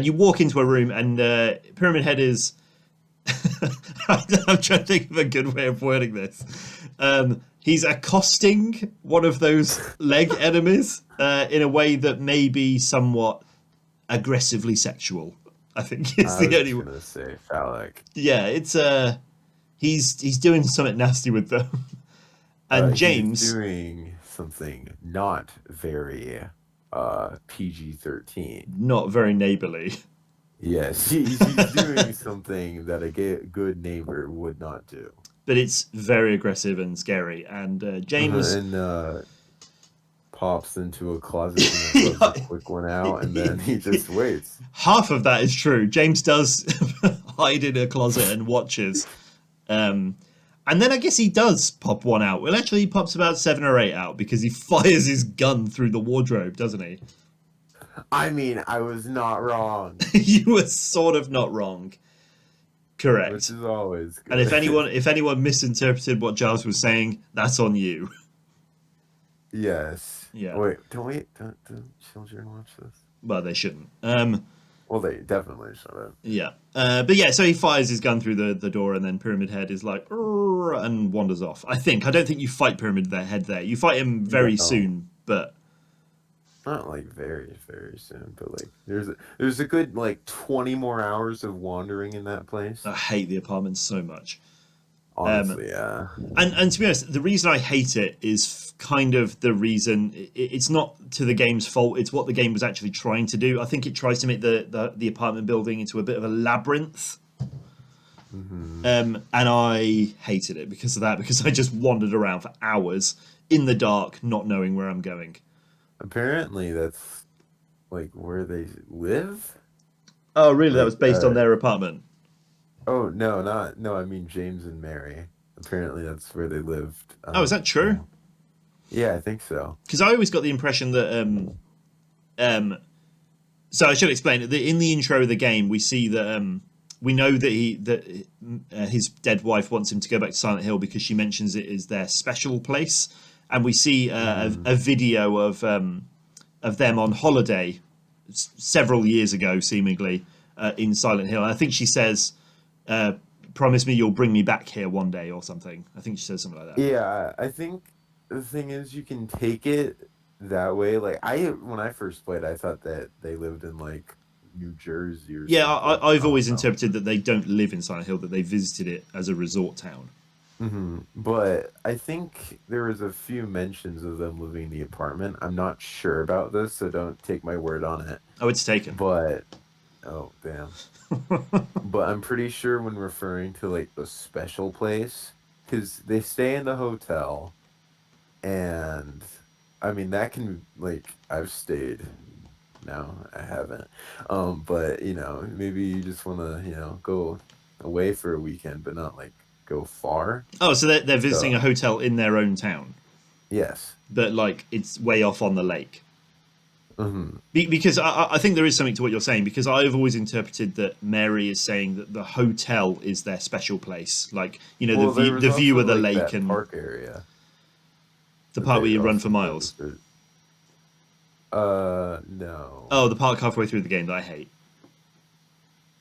you walk into a room, and Pyramid Head is. I'm trying to think of a good way of wording this. He's accosting one of those leg enemies in a way that may be somewhat aggressively sexual. I think is I the was only. gonna say phallic. Yeah, it's he's doing something nasty with them. And He's James, doing something not very PG-13. not very neighborly. Yes, he's doing something that a good neighbor would not do. But it's very aggressive and scary. And James, And pops into a closet and then lets a quick one out, and then he just waits. half of that is true. James does hide in a closet and watches. And then I guess he does pop one out. Well, actually, he pops about 7 or 8 out because he fires his gun through the wardrobe, doesn't he? I mean, I was not wrong, You were sort of not wrong. Correct. which is always good. And if anyone misinterpreted what Giles was saying, that's on you. Yes. Yeah. Wait, don't children watch this? Well, they shouldn't. Well, they definitely shouldn't. Yeah. But yeah, so he fires his gun through the door, and then Pyramid Head is like, "Rrr," and wanders off. I don't think you fight Pyramid Head there. You fight him very No. soon, but Not like very, very soon, but like there's a good like 20 more hours of wandering in that place. I hate the apartment so much. Honestly, yeah. And to be honest, the reason I hate it is kind of the reason. It's not to the game's fault. It's what the game was actually trying to do. I think it tries to make the apartment building into a bit of a labyrinth. And I hated it because of that. Because I just wandered around for hours in the dark, not knowing where I'm going. Apparently, that's like where they live. Oh, really? That was Like, based on their apartment. oh no, I mean James and Mary. Apparently, that's where they lived. Oh, is that true? Yeah, I think so. Because I always got the impression that so I should explain it. In the intro of the game, we see that we know that his dead wife wants him to go back to Silent Hill because she mentions it is their special place. and we see a video of them on holiday several years ago, seemingly in Silent Hill. I think she says, "Promise me you'll bring me back here one day" or something. I think she says something like that. Yeah, I think the thing is you can take it that way. Like when I first played, I thought that they lived in like New Jersey or Yeah, something. I've I don't always know. interpreted that they don't live in Silent Hill; that they visited it as a resort town. But I think there was a few mentions of them living in the apartment. I'm not sure about this, so don't take my word on it. Oh, it's taken. But oh damn. But I'm pretty sure when referring to like the special place, because they stay in the hotel, and I mean that can like I've stayed. No, I haven't. But maybe you just want to, go away for a weekend, but not like go far. Oh, so they're visiting a So hotel in their own town, yes. but like it's way off on the lake. hmm Because I think there is something to what you're saying. Because I've always interpreted that Mary is saying that the hotel is their special place, like Well, there was the view also of the like lake that and park area the that part where they you run for also miles. visited. No. Oh, the part halfway through the game that I hate.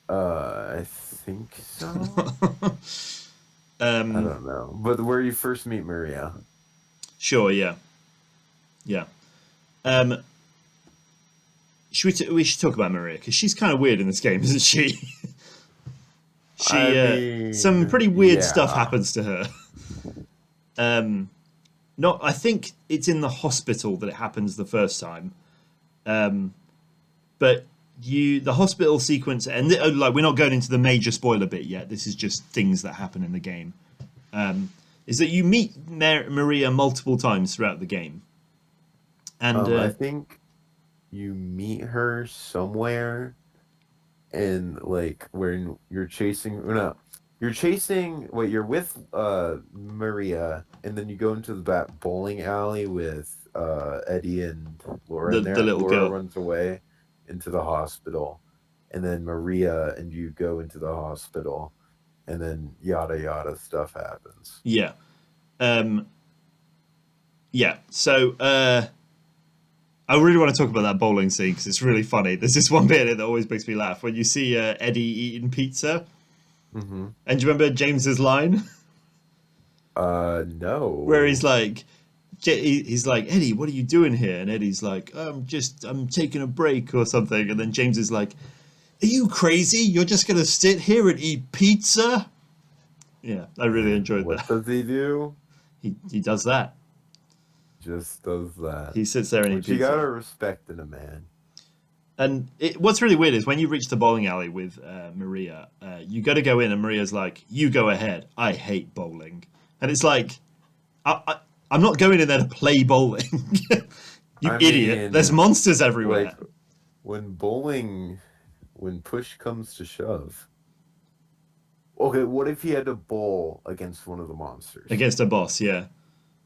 I think so. I Um, don't know, but where you first meet Maria. sure, yeah, yeah. Um, we should talk about Maria because she's kind of weird in this game, isn't she? I Some mean, pretty weird stuff yeah. happens to her. Um, not, I think it's in the hospital that it happens the first time. But the hospital sequence, and like we're not going into the major spoiler bit yet. This is just things that happen in the game. Is that you meet Maria multiple times throughout the game, and I think you meet her somewhere, and like when you're chasing, no, you're chasing. Wait, you're with Maria, and then you go into the back bowling alley with Eddie and Laura in the there. little Laura girl. runs away into the hospital, and then Maria and you go into the hospital, and then yada yada stuff happens. Yeah, um, yeah. So I really want to talk about that bowling scene because it's really funny. There's this one bit in it that always makes me laugh when you see Eddie eating pizza. hmm And do you remember James's line where he's No. like, he's like, Eddie, what are you doing here? And Eddie's like, I'm taking a break or something. And then James is like, are you crazy? You're just gonna sit here and eat pizza? Yeah, I really And enjoyed what that. does he do? He does that. Just does that. He sits there and eats Which you gotta pizza. respect in a man. And what's really weird is when you reach the bowling alley with Maria, you got to go in, and Maria's like, "You go ahead. I hate bowling," and it's like, I'm not going in there to play bowling. You I idiot! There's mean, monsters like everywhere when bowling, when push comes to shove. Okay, what if he had to bowl against one of the monsters? against a boss. Yeah,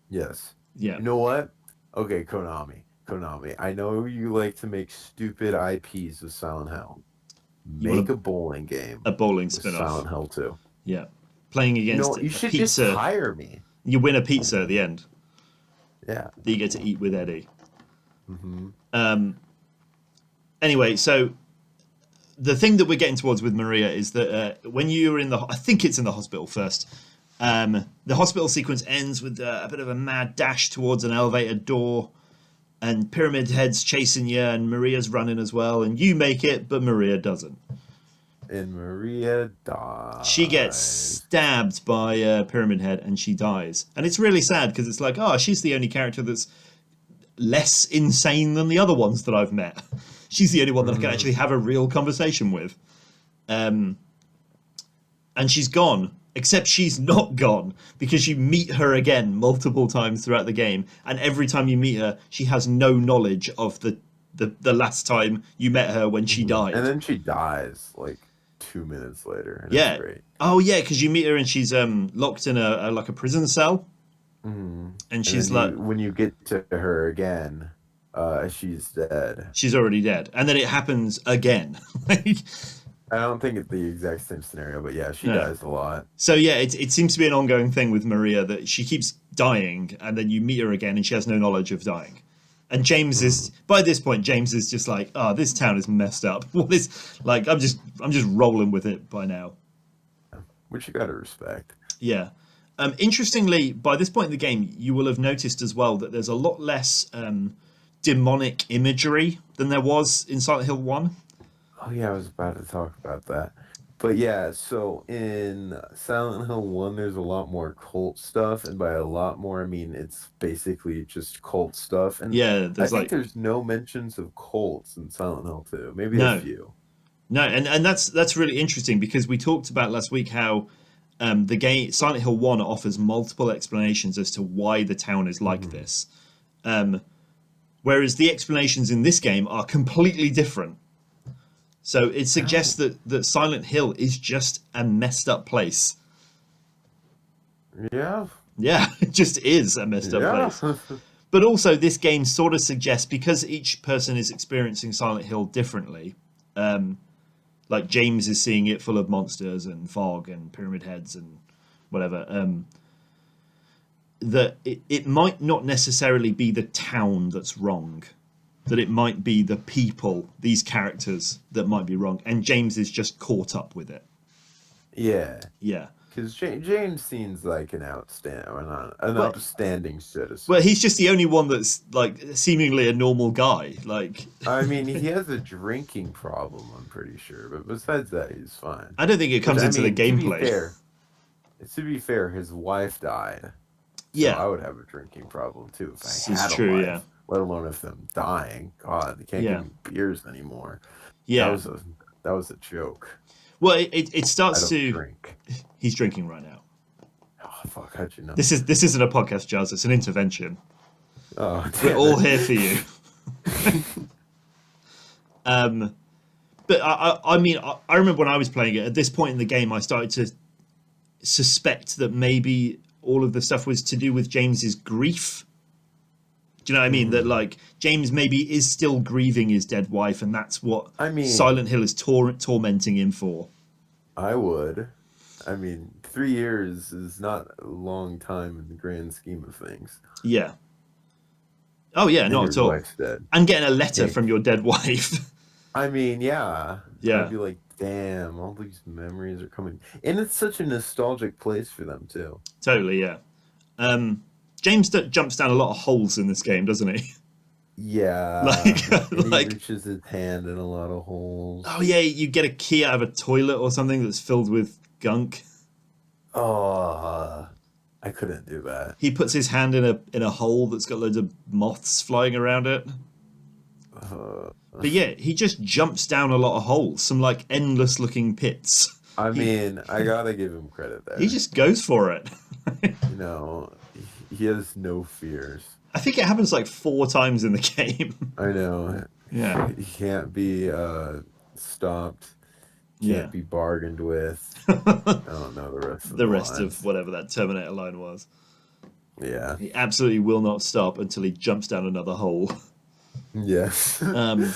Yes. yeah. You know what? Okay, Konami. Konami. I know you like to make stupid IPs with Silent Hill. You want Make a bowling game a bowling with spin-off. Silent Hill 2. Yeah, playing You know against what? You a should just pizza. hire me. You win a pizza at the end Yeah. that you get to eat with Eddie. hmm Anyway, so the thing that we're getting towards with Maria is that when you're in I think it's in the hospital first. The hospital sequence ends with a bit of a mad dash towards an elevator door, and Pyramid Head's chasing you, and Maria's running as well, and you make it, but Maria doesn't. And Maria She gets dies. stabbed by Pyramid Head, and she dies, and it's really sad because it's like, oh, she's the only character that's less insane than the other ones that I've met. She's the only one that I can hmm actually have a real conversation with. And she's gone. Except she's not gone because you meet her again multiple times throughout the game, and every time you meet her, she has no knowledge of the last time you met her when she And died. then she dies like 2 minutes later, and it's Yeah. great. Oh yeah, because you meet her and she's locked in a like a prison cell, and And she's then like when you get to her again, she's dead. she's already dead, and then it happens again. Like, I don't think it's the exact same scenario, but yeah, she No. dies a lot. So yeah, it seems to be an ongoing thing with Maria that she keeps dying, and then you meet her again, and she has no knowledge of dying. And James is Mhm. by this point, James is just like, oh, this town is messed up. What is like? I'm just rolling with it by now. Which you gotta respect. Yeah. Interestingly, by this point in the game, you will have noticed as well that there's a lot less demonic imagery than there was in Silent Hill One. Oh yeah, I was about to talk about that. But yeah, so in Silent Hill 1, there's a lot more cult stuff, and by a lot more, I mean it's basically just cult stuff. And Yeah, I there's think like there's no mentions of cults in Silent Hill 2. Maybe a no, few. no, and that's really interesting because we talked about last week how the game Silent Hill One offers multiple explanations as to why the town is like Hmm. this, whereas the explanations in this game are completely different. So it suggests Oh, that Silent Hill is just a messed up place. yeah, Yeah, it just is a messed up yeah. place. But also, this game sort of suggests because each person is experiencing Silent Hill differently. Like James is seeing it full of monsters and fog and pyramid heads and whatever. That it might not necessarily be the town that's wrong. That it might be the people, these characters, that might be wrong, and James is just caught up with it. Yeah, Yeah. because James seems like an Well, upstanding well, citizen. he's just the only one that's like seemingly a normal guy. Like, I mean, he has a drinking problem, I'm pretty sure, but besides that, he's fine. I don't think it Which, comes I into the mean, gameplay. to be fair, his wife died, so Yeah, I would have a drinking problem too if I this is had a true. Yeah, wife, let alone if I'm dying. God, they can't give yeah, me beers anymore. That yeah. was a that was a joke. Well, it I starts don't to. drink. He's drinking right now. Oh fuck, how'd you know? This isn't a podcast, Jazz. It's an intervention. Oh We're damn all it. here for you. But I mean, I remember when I was playing it. At this point in the game, I started to suspect that maybe all of the stuff was to do with James's grief. Do you know what I mean? That Hmm. like James maybe is still grieving his dead wife, and that's what I Silent mean, Hill is tormenting him for. I would. I mean, 3 years is not a long time in the grand scheme of things. Yeah. Oh yeah, And not your at all. wife's dead. And getting a letter Hey, from your dead wife. I mean, yeah. I'd Yeah, be like, damn, all these memories are coming. And it's such a nostalgic place for them, too. totally. Yeah. James jumps down a lot of holes in this game, doesn't he? Yeah. like, And he like, reaches his hand in a lot of oh holes. yeah, you get a key out of a toilet or something that's filled with gunk. Oh, I couldn't do that. He puts his hand in a hole that's got loads of moths flying around it. Uh, But yeah, he just jumps down a lot of holes, some like endless looking pits. I He mean, I gotta give him credit he there. just goes for it. You know, he has no fears. I think it happens like 4 times in the game. I know. yeah, He can't be stopped, yeah. can't be bargained with. I don't know the rest of The the rest of lines. whatever that Terminator line was. Yeah. He absolutely will not stop until he jumps down another hole. Yes. Um,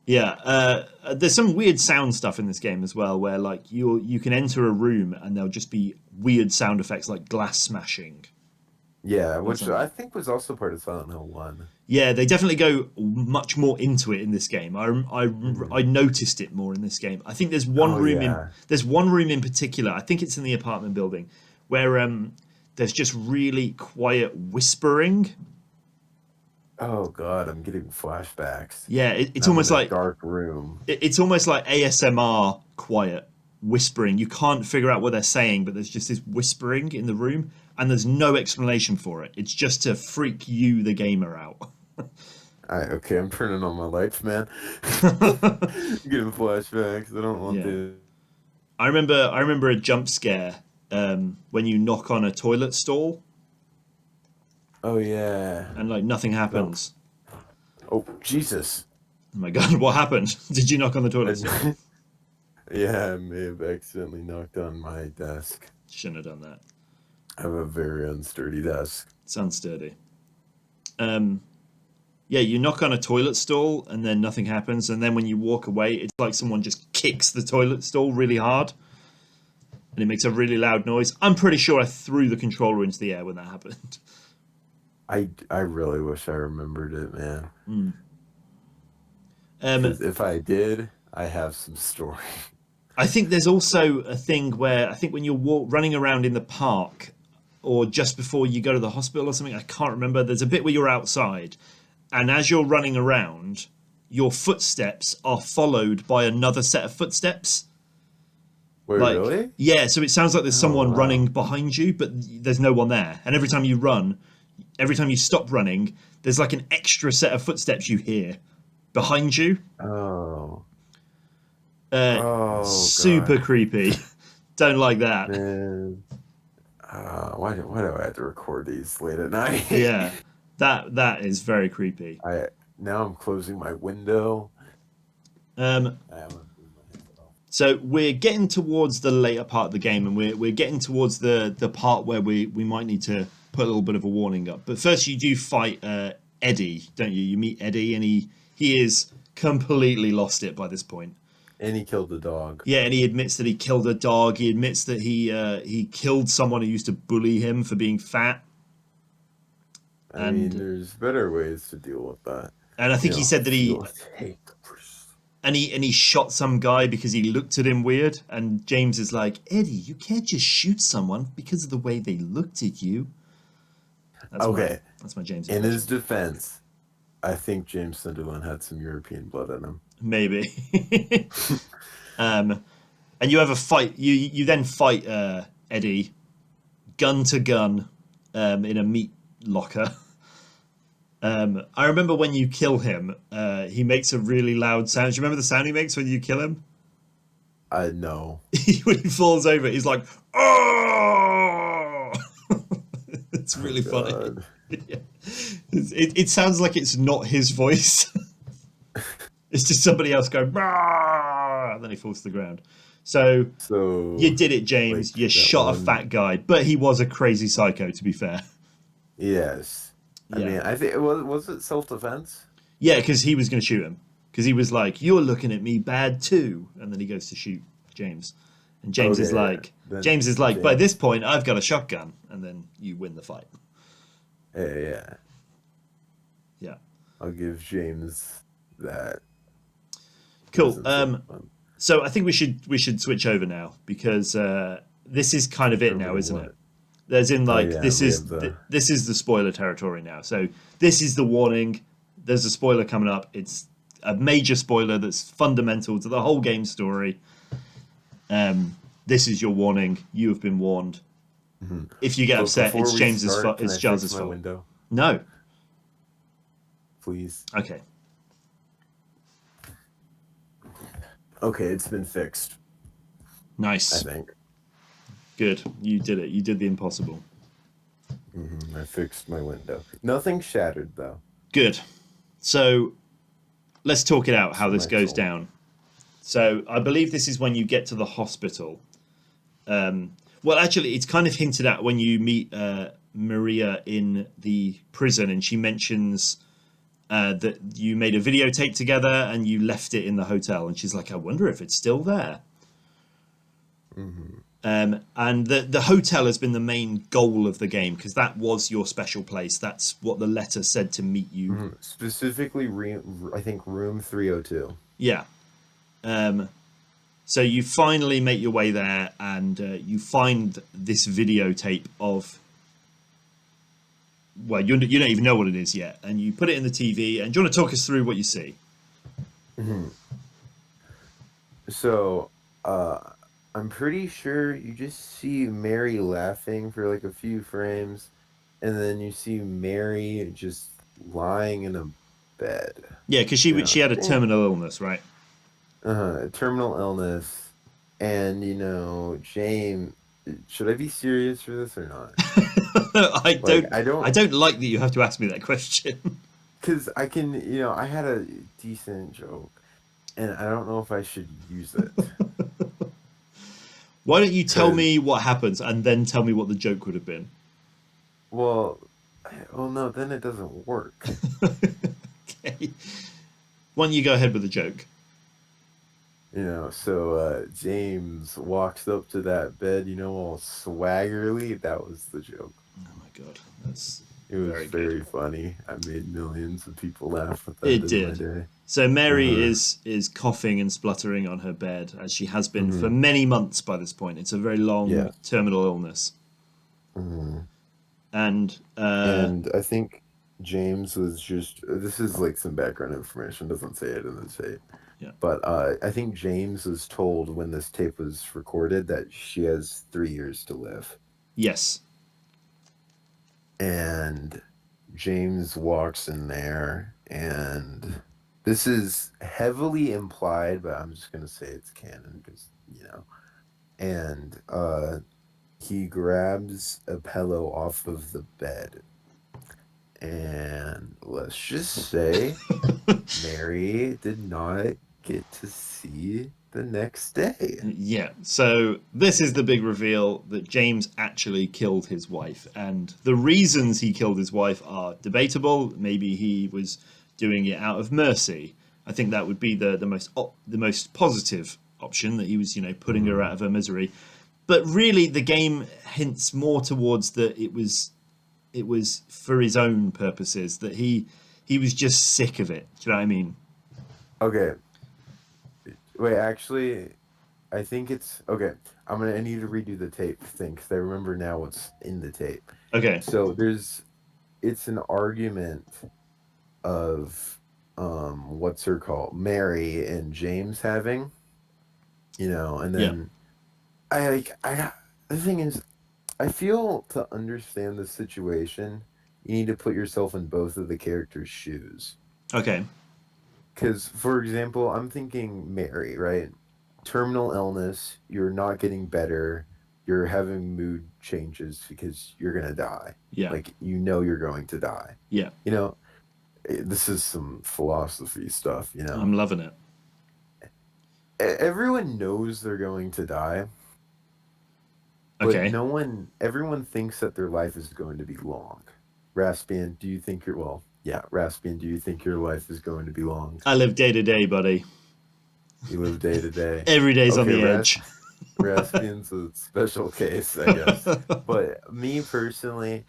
yeah, there's some weird sound stuff in this game as well, where like you can enter a room and there'll just be weird sound effects like glass smashing Yeah, or which I something. think was also part of Silent Hill 1. Yeah, they definitely go much more into it in this game. I Hmm. noticed it more in this game. I think Oh yeah. there's one room in particular. I think it's in the apartment building where there's just really quiet whispering. Oh God, I'm getting flashbacks. Yeah, And I'm in a dark room. it's almost like ASMR quiet whispering. You can't figure out what they're saying, but there's just this whispering in the room, and there's no explanation for it. It's just to freak you, the gamer, out. Okay, I'm turning on my lights, man. Getting flashbacks. I don't want yeah, to. I remember a jump scare when you knock on a toilet stall Oh yeah. and like nothing No. happens. Oh Jesus. Oh my god, what happened? Did you knock on the toilet stall? I, yeah, I may have accidentally knocked on my desk. Shouldn't have done that. I have a very unsturdy desk. It's unsteady. Um, Yeah, you knock on a toilet stall and then nothing happens, and then when you walk away, it's like someone just kicks the toilet stall really hard, and it makes a really loud noise. I'm pretty sure I threw the controller into the air when that happened. I really wish I remembered it, man. Mm. Um, Because if I did, I have some story. I think there's also a thing where I think when you're running around in the park, or just before you go to the hospital or something, I can't remember. There's a bit where you're outside, and as you're running around, your footsteps are followed by another set of footsteps. Wait, Like, really? yeah, so it sounds like there's Oh, someone running wow. behind you, but there's no one there. And every time you run, every time you stop running, there's like an extra set of footsteps you hear behind you. Oh. Uh, Oh, Super God. creepy. Don't like that. Man. Why do I have to record these late at night? Yeah, that is very creepy. I Now I'm closing my window. Um, I want to move my headset off. so we're getting towards the later part of the game, and we're getting towards the part where we might need to put a little bit of a warning up. But first, you do fight Eddie, don't you? You meet Eddie, and he is completely lost it by this point. And he killed the dog. Yeah, and he admits that he killed a dog. He admits that he killed someone who used to bully him for being fat, I mean, and there's better ways to deal with that. I think he said that If you he take and he shot some guy because he looked at him weird. And James is like, Eddie, you can't just shoot someone because of the way they looked at you. That's my Okay, that's my James in impression. his defense, I think James Sunderland had some European blood in him. Maybe. um, and you have a fight. You then fight Eddie gun to gun in a meat locker. I remember when you kill him, he makes a really loud sound. Do you remember the sound he makes when you kill him? I know. When he falls over, he's like, "Oh!" It's Oh really funny. God. Yeah. It sounds like it's not his voice. It's just somebody else going, "Bah!" And then he falls to the ground. So So, you did it, like James. You that shot a one. fat guy, but he was a crazy psycho, to be fair. Yes. I Yeah. mean, I think was it self-defense? Yeah, because he was going to shoot him. Because he was like, "You're looking at me bad too," and then he goes to shoot James, and Okay, yeah. Then James is like, "By James. this point, I've got a shotgun," and then you win the fight. Yeah, yeah. Yeah, I'll give James that. cool. Wasn't so fun. So I think we should switch over now because this is kind of it now, Over isn't it? what? There's in Oh like yeah, we have the. this is the spoiler territory now. So this is the warning. There's a spoiler coming up. It's a major spoiler that's fundamental to the whole game story. This is your warning. You have been warned. Mhm. If you get But upset, before it's we James's start, fault. can It's I fix Charles's my fault. window, No. please? Okay. Okay, it's been fixed. I Nice. think. Good. You did it. You did the impossible. I fixed my window. Nothing shattered though. Good. So let's talk it out how So this my goes soul. down. So I believe this is when you get to the hospital. Well, actually, it's kind of hinted at when you meet Maria in the prison, and she mentions that you made a videotape together and you left it in the hotel, and she's like, "I wonder if it's still there." Hmm. And the hotel has been the main goal of the game because that was your special place. That's what the letter said to meet you. Specifically, I think room 302. Yeah. Um, So you finally make your way there, and you find this videotape of. Well, you don't even know what it is yet, and you put it in the TV. And do you want to talk us through what you see? Hmm. So, I'm pretty sure you just see Mary laughing for like a few frames, and then you see Mary just lying in a bed. Yeah, because You she know, had a terminal illness, right? terminal illness, and James. Should I be serious for this or not? I Like, don't I I don't, don't like that you have to ask me that question. because I can, I had a decent joke, and I don't know if I should use it. Why don't you tell Because, me what happens and then tell me what the joke would have been? well, no, then it doesn't work. Why don't you go ahead with the joke? So James walks up to that bed, all swaggerly. That was the joke. Oh my god, that's It was very good. very funny. I made millions of people laugh with that It in my did. day. So Mary Uh-huh. is coughing and spluttering on her bed as she has been for Hmm. many months by this point. It's a very long Yeah. terminal illness, Hmm. and And I think James was just, this is like some background information, doesn't say it in the tape. yeah, But I think James was told when this tape was recorded that she has 3 years to live. yes, And James walks in there, and this is heavily implied, but I'm just gonna say it's canon because. And he grabs a pillow off of the bed, and let's just say Mary did not get to see the next day. yeah. So this is the big reveal that James actually killed his wife, and the reasons he killed his wife are debatable. Maybe he was doing it out of mercy. I think that would be the most positive option, that he was putting her Mhm. out of her misery. But really, the game hints more towards that it was for his own purposes, that he was just sick of it. Do you know what I mean? Okay, wait, actually, I think it's okay. I need to redo the tape thing because I remember now what's in the tape. Okay. So it's an argument of what's her called, Mary and James having, and Yeah. then I the thing is, I feel to understand the situation, you need to put yourself in both of the characters' shoes. Okay. Because, for example, I'm thinking Mary, right? Terminal illness, you're not getting better, you're having mood changes because you're going to die. Yeah. Like, you're going to die. Yeah. You know, this is some philosophy stuff. I'm loving it. Everyone knows they're going to die, but Okay. everyone thinks that their life is going to be long. Raspian, do you think Raspian, do you think your life is going to be long? I live day to day, buddy. You live day to day. Every day's on Okay, the edge. Raspian's a special case, I guess. But me personally,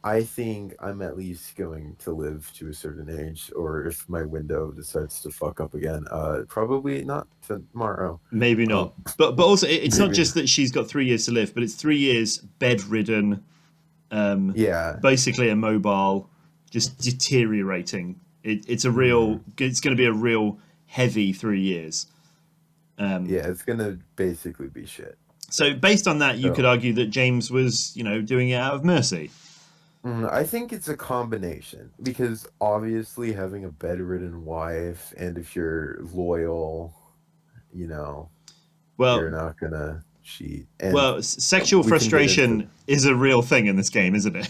I think I'm at least going to live to a certain age, or if my window decides to fuck up again, probably not tomorrow. Maybe Um, not. But also, it's not maybe, just that she's got 3 years to live, but it's 3 years bedridden, yeah. basically immobile, just deteriorating. It's a real. Mhm. It's going to be a real heavy 3 years. Yeah, it's gonna basically be shit. So based on that, you could So, argue that James was, doing it out of mercy. I think it's a combination because obviously having a bedridden wife, and if you're loyal, you know, you're Well, not gonna cheat. And sexual we can get into frustration is a real thing in this game, isn't it?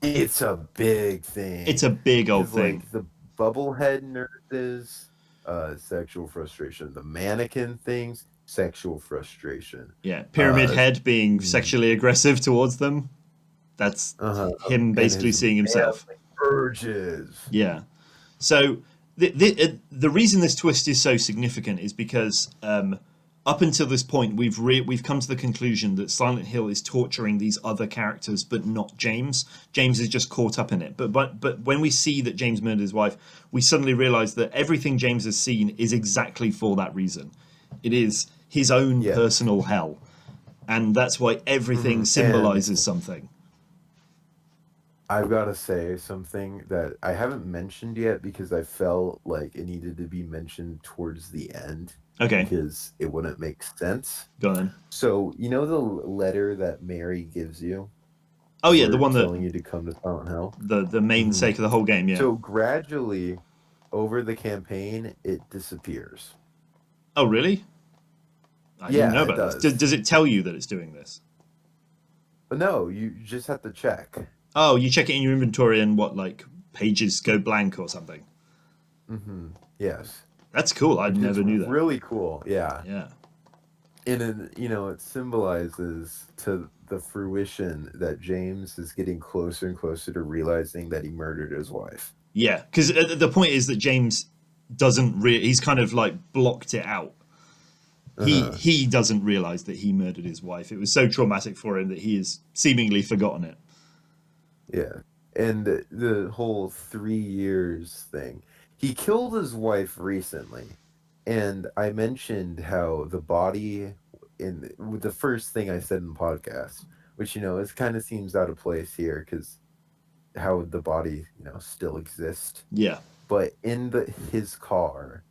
it's a big It's thing a big old because thing. like the bubblehead nurses, sexual frustration. The mannequin things, sexual frustration. Yeah, Pyramid Uh, Head being mm, sexually aggressive towards them. That's uh-huh. him And basically his seeing himself. manly urges. Yeah. So the reason this twist is so significant is because up until this point we've come to the conclusion that Silent Hill is torturing these other characters, but not James. James is just caught up in it. But when we see that James murdered his wife, we suddenly realise that everything James has seen is exactly for that reason. It is his own Yeah. personal hell, and that's why everything And symbolises something. I've got to say something that I haven't mentioned yet because I felt like it needed to be mentioned towards the end Okay, because it wouldn't make sense. go on then. So, the letter that Mary gives you Oh yeah, the for one that telling you to come to Silent Hill? the main Hmm. sake of the whole game. Yeah. So, gradually over the campaign, it disappears. Oh really? I didn't Yeah, know it about this. Does does. it tell you that it's doing this? But no, you just have to check. Oh, you check it in your inventory and what, like, pages go blank or something. Yes. That's cool. I Which is never knew that. really cool. Yeah. Yeah. And it symbolizes to the fruition that James is getting closer and closer to realizing that he murdered his wife. Yeah, because the point is that James he's kind of like blocked it out. Uh-huh. He doesn't realize that he murdered his wife. It was so traumatic for him that he has seemingly forgotten it. Yeah. And the whole 3 years thing. He killed his wife recently. And I mentioned how the body in with the first thing I said in the podcast, which, it kind of seems out of place here because how the body, still exists. Yeah. But in his car,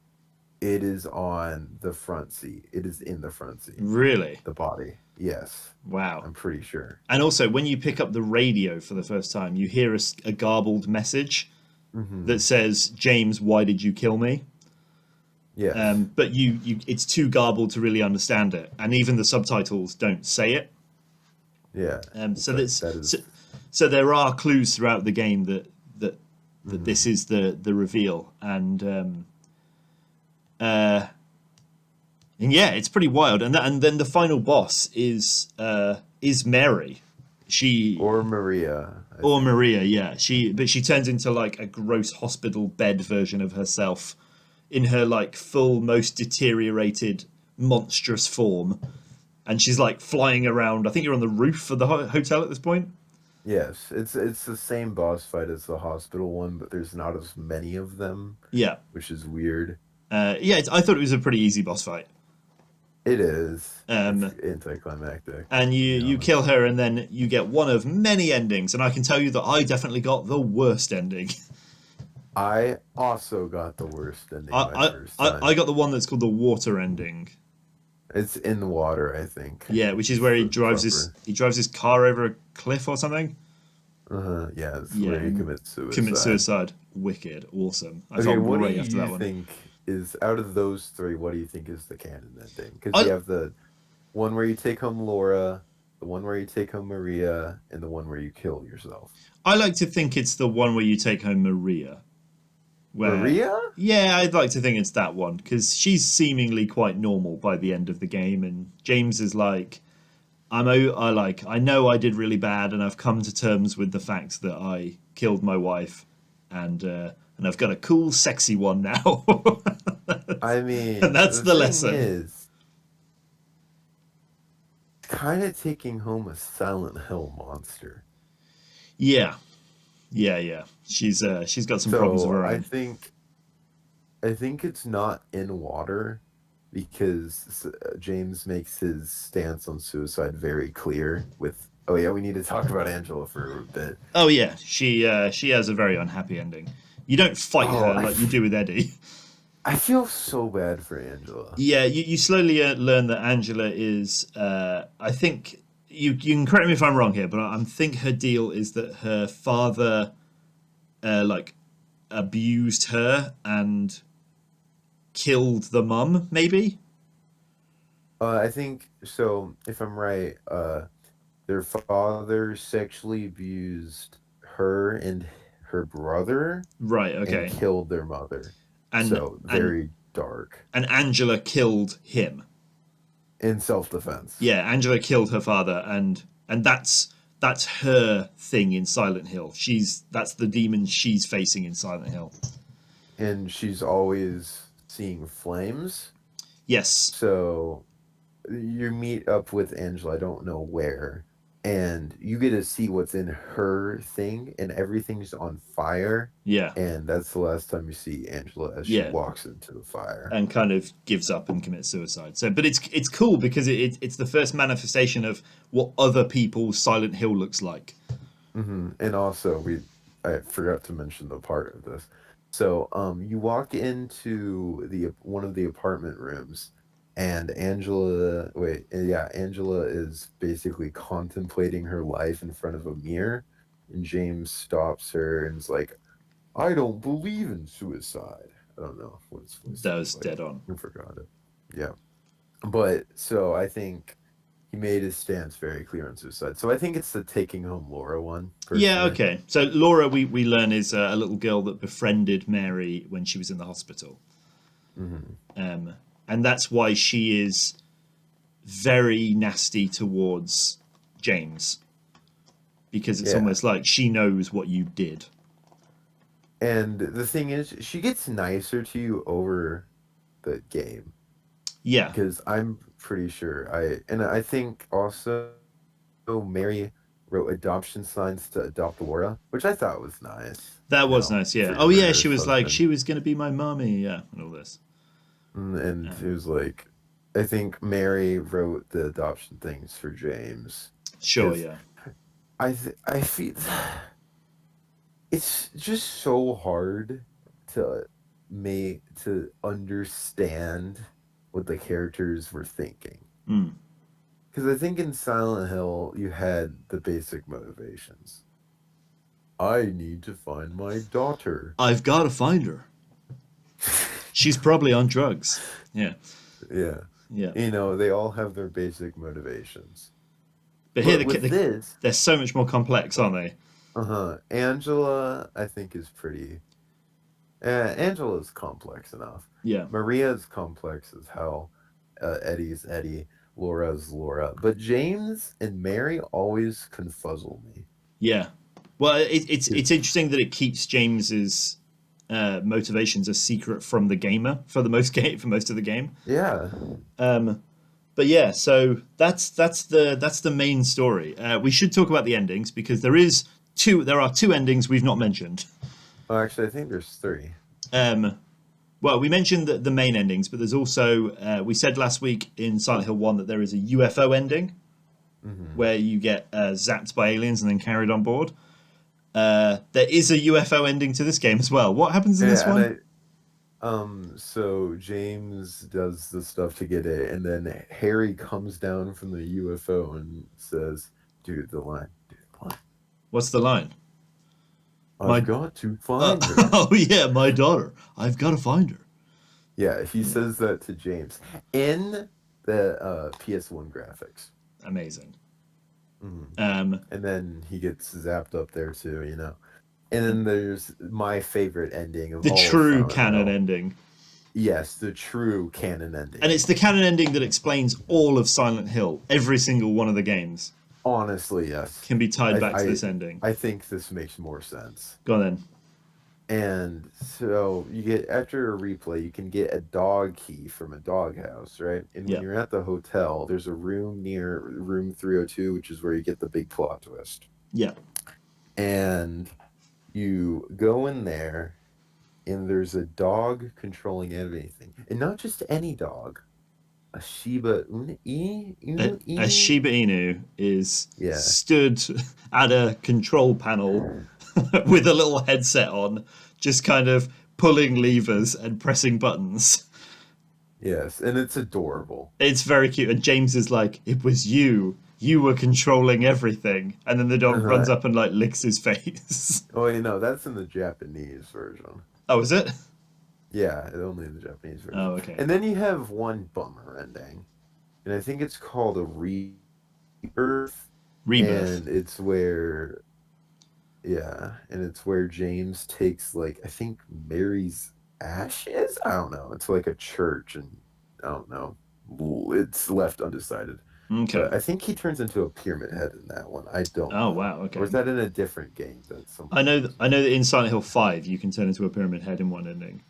it is on the front seat. It is in the front seat. Really? The body. Yes. Wow. I'm pretty sure. And also, when you pick up the radio for the first time, you hear a garbled message that Hmm. says, "James, why did you kill me?" Yes. But it's too garbled to really understand it, and even the subtitles don't say it. Yeah. So That that's that so, is. so there are clues throughout the game that that this Mhm. is the reveal, uh, and yeah, it's pretty wild. And then the final boss is Mary. She Or Maria, I or think. Maria, yeah. She turns into like a gross hospital bed version of herself in her like full, most deteriorated, monstrous form, and she's like flying around. I think you're on the roof of the hotel at this point. Yes, it's the same boss fight as the hospital one, but there's not as many of them, Yeah, which is weird. yeah. I thought it was a pretty easy boss fight. It is. It's Um, anticlimactic, and to be you honest. kill her, and then you get one of many endings. And I can tell you that I definitely got the worst ending. I also got the worst ending my I first I time. got the one that's called the water ending. It's in the water, I think. Yeah, which is It's where the proper. he drives his car over a cliff or something. Uh-huh. Yeah, it's Yeah, where he and commits commits suicide. suicide. Wicked, awesome. I Okay, felt what do great after that you one. think is out of those three, what do you think is the canon ending? Because I you have the one where you take home Laura, the one where you take home Maria, and the one where you kill yourself. I like to think it's the one where you take home Maria. Where Maria? yeah, I'd like to think it's that one because she's seemingly quite normal by the end of the game, and James is like, I know I did really bad, and I've come to terms with the fact that I killed my wife, and I've got a cool, sexy one now, I and mean, that's the the thing lesson. is, kind of taking home a Silent Hill monster. Yeah, yeah. She's got some problems of So her I own. think I think it's not in water because James makes his stance on suicide very clear with, oh yeah, we need to talk about Angela for a bit. Oh yeah, she has a very unhappy ending. You don't fight Oh, her like you do with Eddie. I feel so bad for Angela. Yeah, you slowly learn that Angela is. I think you can correct me if I'm wrong here, but I think her deal is that her father like abused her and killed the mum. Maybe I think so. If I'm right, their father sexually abused her and her brother right. and Okay, killed their mother. and So and very dark and Angela killed him. in self-defense. Yeah, Angela killed her father, and that's her thing in Silent Hill. That's the demon she's facing in Silent Hill. And she's always seeing flames. Yes. So you meet up with Angela, I don't know where, and you get to see what's in her thing, and everything's on fire. Yeah. And that's the last time you see Angela as she Yeah. walks into the fire. And kind of gives up and commits suicide. So, but it's cool because it's the first manifestation of what other people's Silent Hill looks like. And also, I forgot to mention the part of this. So, you walk into the one of the apartment rooms, and Angela is basically contemplating her life in front of a mirror, and James stops her and is like, "I don't believe in suicide." I don't know what his voice That sounds was like. dead on. I forgot it. Yeah, but so I think he made his stance very clear on suicide. So I think it's the taking home Laura one, Yeah, personally. okay. So Laura, we learn is a little girl that befriended Mary when she was in the hospital, Hmm. um, and that's why she is very nasty towards James because it's Yeah. almost like she knows what you did. And the thing is, she gets nicer to you over the game Yeah, because I'm pretty sure I think also Mary wrote adoption signs to adopt Laura, which I thought was nice, that you was know, nice. Yeah. for your Oh yeah, she murderous was like husband. she was gonna be my mommy. Yeah, and all this. And it Um, was like, I think Mary wrote the adoption things for James sure. because Yeah. I feel it's just so hard to to understand what the characters were thinking. Mm. Because I think in Silent Hill you had the basic motivations. I need to find my daughter. I've got to find her. She's probably on drugs. Yeah. Yeah. Yeah. You know, they all have their basic motivations. But here But with this, they're so much more complex, aren't they? uh-huh, Angela, I think is pretty. Angela's complex enough. Yeah. Maria's complex as hell. Eddie's Eddie. Laura's Laura. But James and Mary always confuzzle me. Yeah. Well, it's 'Cause- interesting that it keeps James's motivations a secret from the gamer for the most game for most of the game. Yeah. Um, but yeah, so that's the main story. We should talk about the endings because there are two endings we've not mentioned. Well, actually, I think there's three. Um, well, we mentioned the main endings, but there's also we said last week in Silent Hill 1 that there is a UFO ending Hmm. where you get zapped by aliens and then carried on board. There is a UFO ending to this game as well. What happens in this Yeah, and one? so James does the stuff to get it, and then Harry comes down from the UFO and says, "Dude, the line, dude, the line. What's the line? I've My got to find her." oh yeah, my daughter. I've got to find her. Yeah, he Yeah, says that to James in the PS1 graphics. amazing. Mhm. Um, And then he gets zapped up there too, you know. And then there's my favorite ending of the all of true Silent canon Hill. ending, Yes, the true canon and ending. it's the canon ending that explains all of Silent Hill. Every single one of the games Honestly, yes. can be tied I back to I this ending. I think this makes more sense. Go on then. And so you get after a replay, you can get a dog key from a doghouse, right? And when Yeah, you're at the hotel, there's a room near room 302, which is where you get the big plot twist. yeah. And you go in there, and there's a dog controlling everything, and not just any dog, a Shiba A Inu. Shiba Inu is Yeah. stood at a control panel with a little headset on, just kind of pulling levers and pressing buttons. Yes, and it's adorable. It's very cute. And James is like, "It was you. You were controlling everything." And then the dog runs Uh-huh. up and like licks his face. Oh, you know, that's in the Japanese version. Oh, is it? Yeah, only in the Japanese Oh, version. okay. And then you have one bummer ending, and I think it's called a rebirth, Rebirth. and it's where, yeah, and it's where James takes like I think Mary's ashes. I don't know. It's like a church, and I don't know. It's left undecided, Okay. but I think he turns into a pyramid head in that one. I don't Oh, know, wow. or Okay. is that in a different game that I someone know. uses? I know that in Silent Hill 5, you can turn into a pyramid head in one ending.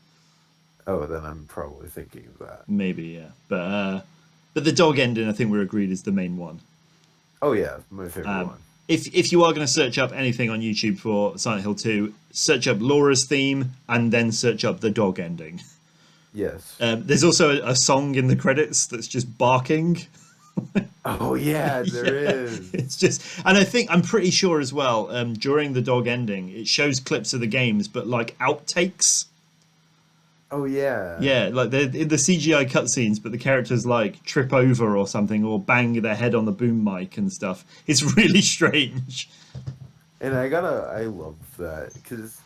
Oh, then I'm probably thinking of that. Maybe, yeah. But the dog ending, I think we're agreed, is the main one. Oh yeah, my favorite Um, one. if you are going to search up anything on YouTube for Silent Hill 2, search up Laura's theme and then search up the dog ending. Yes. There's also a song in the credits that's just barking. Oh yeah, there Yeah, is. it's just, and I'm pretty sure as well. During the dog ending, it shows clips of the games, but like outtakes. Oh yeah. Yeah, like they're in the CGI cutscenes, but the characters like trip over or something, or bang their head on the boom mic and stuff. It's really strange. And I love that because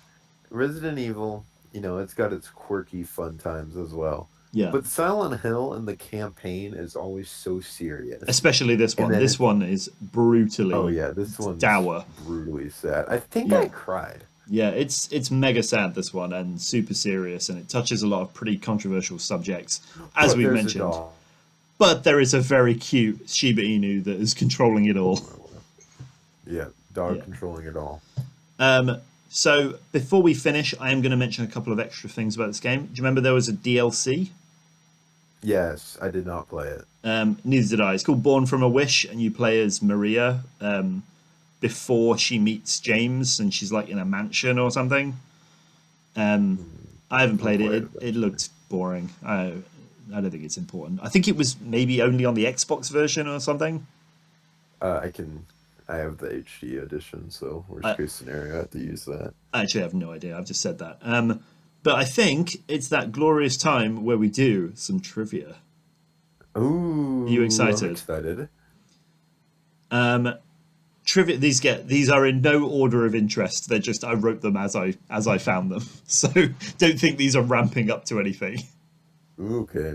Resident Evil, you know, it's got its quirky fun times as well. Yeah, But Silent Hill and the campaign is always so serious. especially this And one. then This it's, one is oh brutally yeah, this one's dour. brutally sad. I think I Yeah, cried. yeah, it's mega sad, this one, and super serious, and it touches a lot of pretty controversial subjects, as But we've there's a mentioned. dog. But there is a very cute Shiba Inu that is controlling it all. Yeah, dog Yeah. controlling it all. Um, So before we finish, I am going to mention a couple of extra things about this game. Do you remember there was a DLC? Yes, I did not play it. Neither did I. It's called Born from a Wish, and you play as Maria before she meets James, and she's like in a mansion or something. I haven't I'll played it. play it It eventually. looked boring. I don't think it's important. I think it was maybe only on the Xbox version or something. I can. I have the HD edition, so worst I, case scenario, I have to use that. I actually have no idea. I've just said that. But I think it's that glorious time where we do some trivia. Are you Ooh, I'm excited? excited. Um, Trivia. These are in no order of interest. They're just I wrote them as I found them. So don't think these are ramping up to anything. Ooh, okay.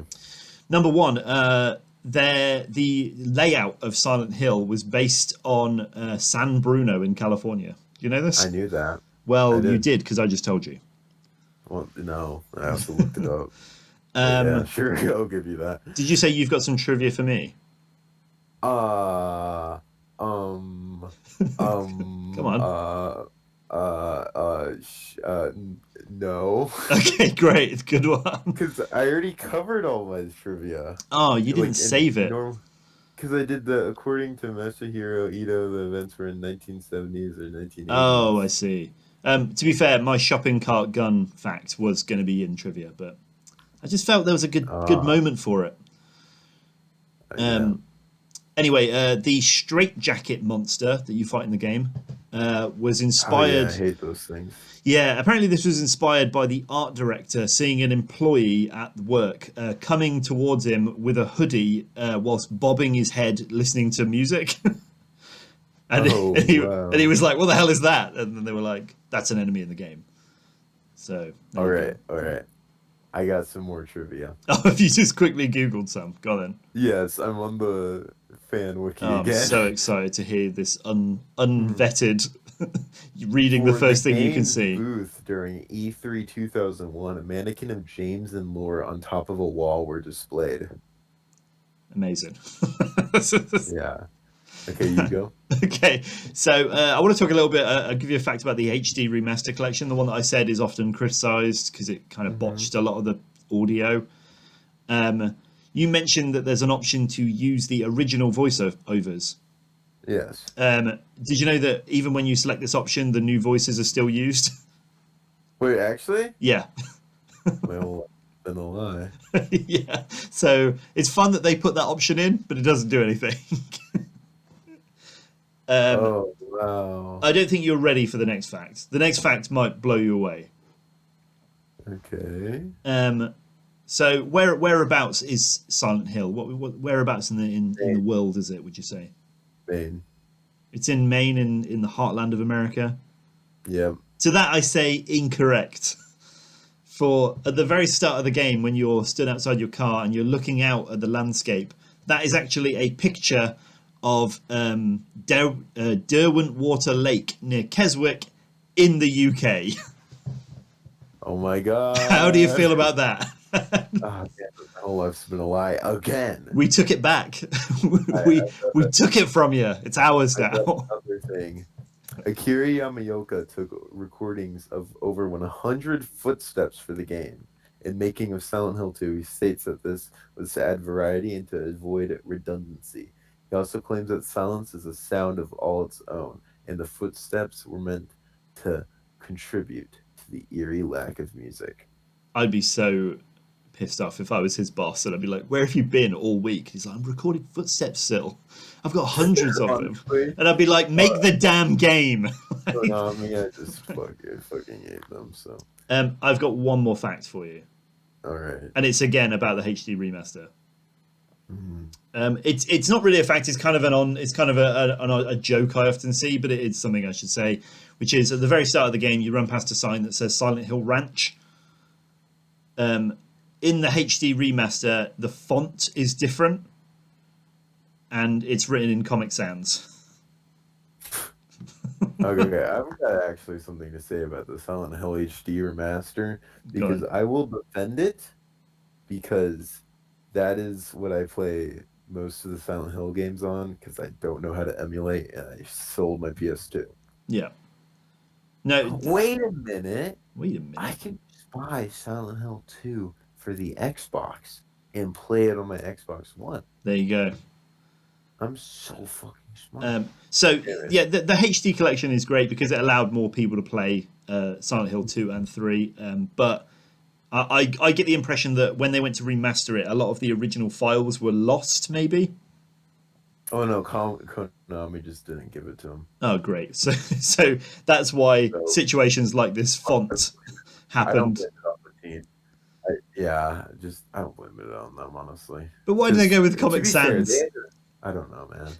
Number one, the layout of Silent Hill was based on San Bruno in California. You know I this? knew that. I Well, you did. did because I just told you. Well, no, I also looked it up. But yeah, Um, sure, I'll give you that. did you say you've got some trivia for me? Uh, um, Come um, on. no, Okay, great, good one. because I already covered all my trivia. Oh, you didn't Like in save it. normal, because I did the according to Masahiro Ito, the events were in 1970s or Oh, I 1980s. see. To be fair, my shopping cart gun fact was going to be in trivia, but I just felt there was a good Uh, moment for it. yeah. Anyway, the straitjacket monster that you fight in the game was Oh yeah, inspired. I hate those things. Yeah, apparently this was inspired by the art director seeing an employee at work coming towards him with a hoodie whilst bobbing his head, listening to music, and, Oh and he wow. was like, "What the hell is that?" And then they were like, "That's an enemy in the game." So there All you right, go. all right. I got some more trivia. Oh, if you just quickly googled some, go on then. Yes, I'm on the fan wiki Oh, I'm again. so excited to hear this Mhm. unvetted reading the For the first thing you can game's see. booth during E3 2001, a mannequin of James and Laura on top of a wall were displayed. Amazing. Yeah. Okay, you go. Okay, so I want to talk a little bit. I'll give you a fact about the HD remaster collection. The one that I said is often criticised because it kind of Hmm. botched a lot of the audio. Um, you mentioned that there's an option to use the original voiceovers. Yes. Did you know that even when you select this option, the new voices are still used? Wait, actually? Yeah, Well, then a lie. yeah. So it's fun that they put that option in, but it doesn't do anything. um, Oh, wow. I don't think you're ready for the next fact. The next fact might blow you away. Okay. Um, so whereabouts is Silent Hill? What whereabouts in the Maine. world is it? Would you say Maine. it's in Maine, in the heartland of America? Yep. To that I say incorrect. For at the very start of the game, when you're stood outside your car and you're looking out at the landscape, that is actually a picture of Derwentwater Lake near Keswick in the UK. Oh my How do you God. feel about that? Oh, damn, my whole life's been a lie again. We took it back. I, we I, we took it from you. It's ours I got now. another thing. Akira Yamaoka took recordings of over 100 footsteps for the game. In making of Silent Hill 2, he states that this was to add variety and to avoid redundancy. He also claims that silence is a sound of all its own, and the footsteps were meant to contribute to the eerie lack of music. I'd be so pissed off if I was his boss, and I'd be like, "Where have you been all week?" He's like, "I'm recording footsteps still. I've got hundreds of them," Honestly, and I'd be like, uh, "Make the damn game." Like, Konami, I just fucking hate them. So, I've got one more fact for you, all right. and it's again about the HD remaster. Mhm. It's not really a fact. It's kind of it's kind of a joke I often see, but it is something I should say, which is at the very start of the game, you run past a sign that says Silent Hill Ranch. Um, in the HD remaster, the font is different, and it's written in Comic Sans. Okay, I've got actually something to say about the Silent Hill HD remaster Go because on. I will defend it because that is what I play most of the Silent Hill games on because I don't know how to emulate and I sold my PS2. Yeah. No, Wait a minute. wait a I minute. can just buy Silent Hill 2 for the Xbox and play it on my Xbox One. There you go. I'm so fucking smart. So Anyways, yeah, the HD collection is great because it allowed more people to play Silent Hill 2 and 3. But I get the impression that when they went to remaster it, a lot of the original files were lost. Maybe. oh no, Konami just didn't give it to him. Oh, great. So that's why So situations like this font I don't happened. blame it on the team. Yeah, just I don't blame it on them honestly. But why did they Because go with to Comic be fair, Sans? I don't know, man.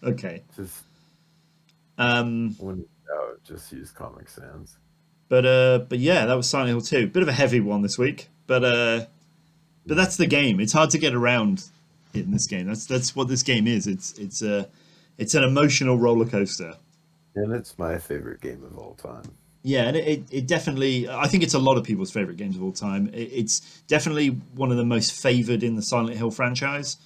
Okay. Just Um, when in doubt, just use Comic Sans. but yeah, that was Silent Hill 2. Bit of a heavy one this week, but that's the game. It's hard to get around in this game. That's what this game is. It's an emotional roller coaster. And it's my favorite game of all time. Yeah, and it definitely. I think it's a lot of people's favorite games of all time. It's definitely one of the most favored in the Silent Hill franchise.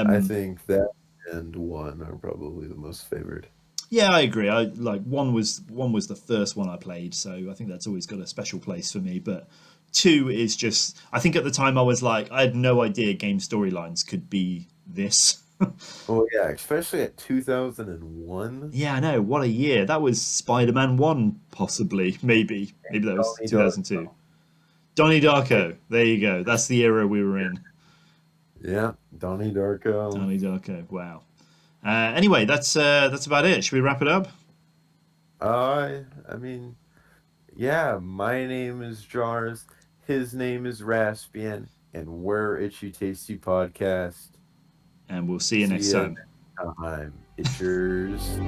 I Um, think that and one are probably the most favored. yeah, I agree. I like one was the first one I played, so I think that's always got a special place for me. But two is just. I think at the time I was like, I had no idea game storylines could be this. Oh yeah, especially at 2001. Yeah, I know. What a year. That was Spider-Man 1, possibly. Maybe that was Donnie 2002. Darko. Donnie Like, Darko. There you go. That's the era we were in. yeah, Donnie Darko. Donnie Darko. Wow. Anyway, that's about it. Should we wrap it up? I mean, yeah, my name is Jars. His name is Raspian, and we're Itchy Tasty Podcast. And we'll see you See next you time. next time. Itchers.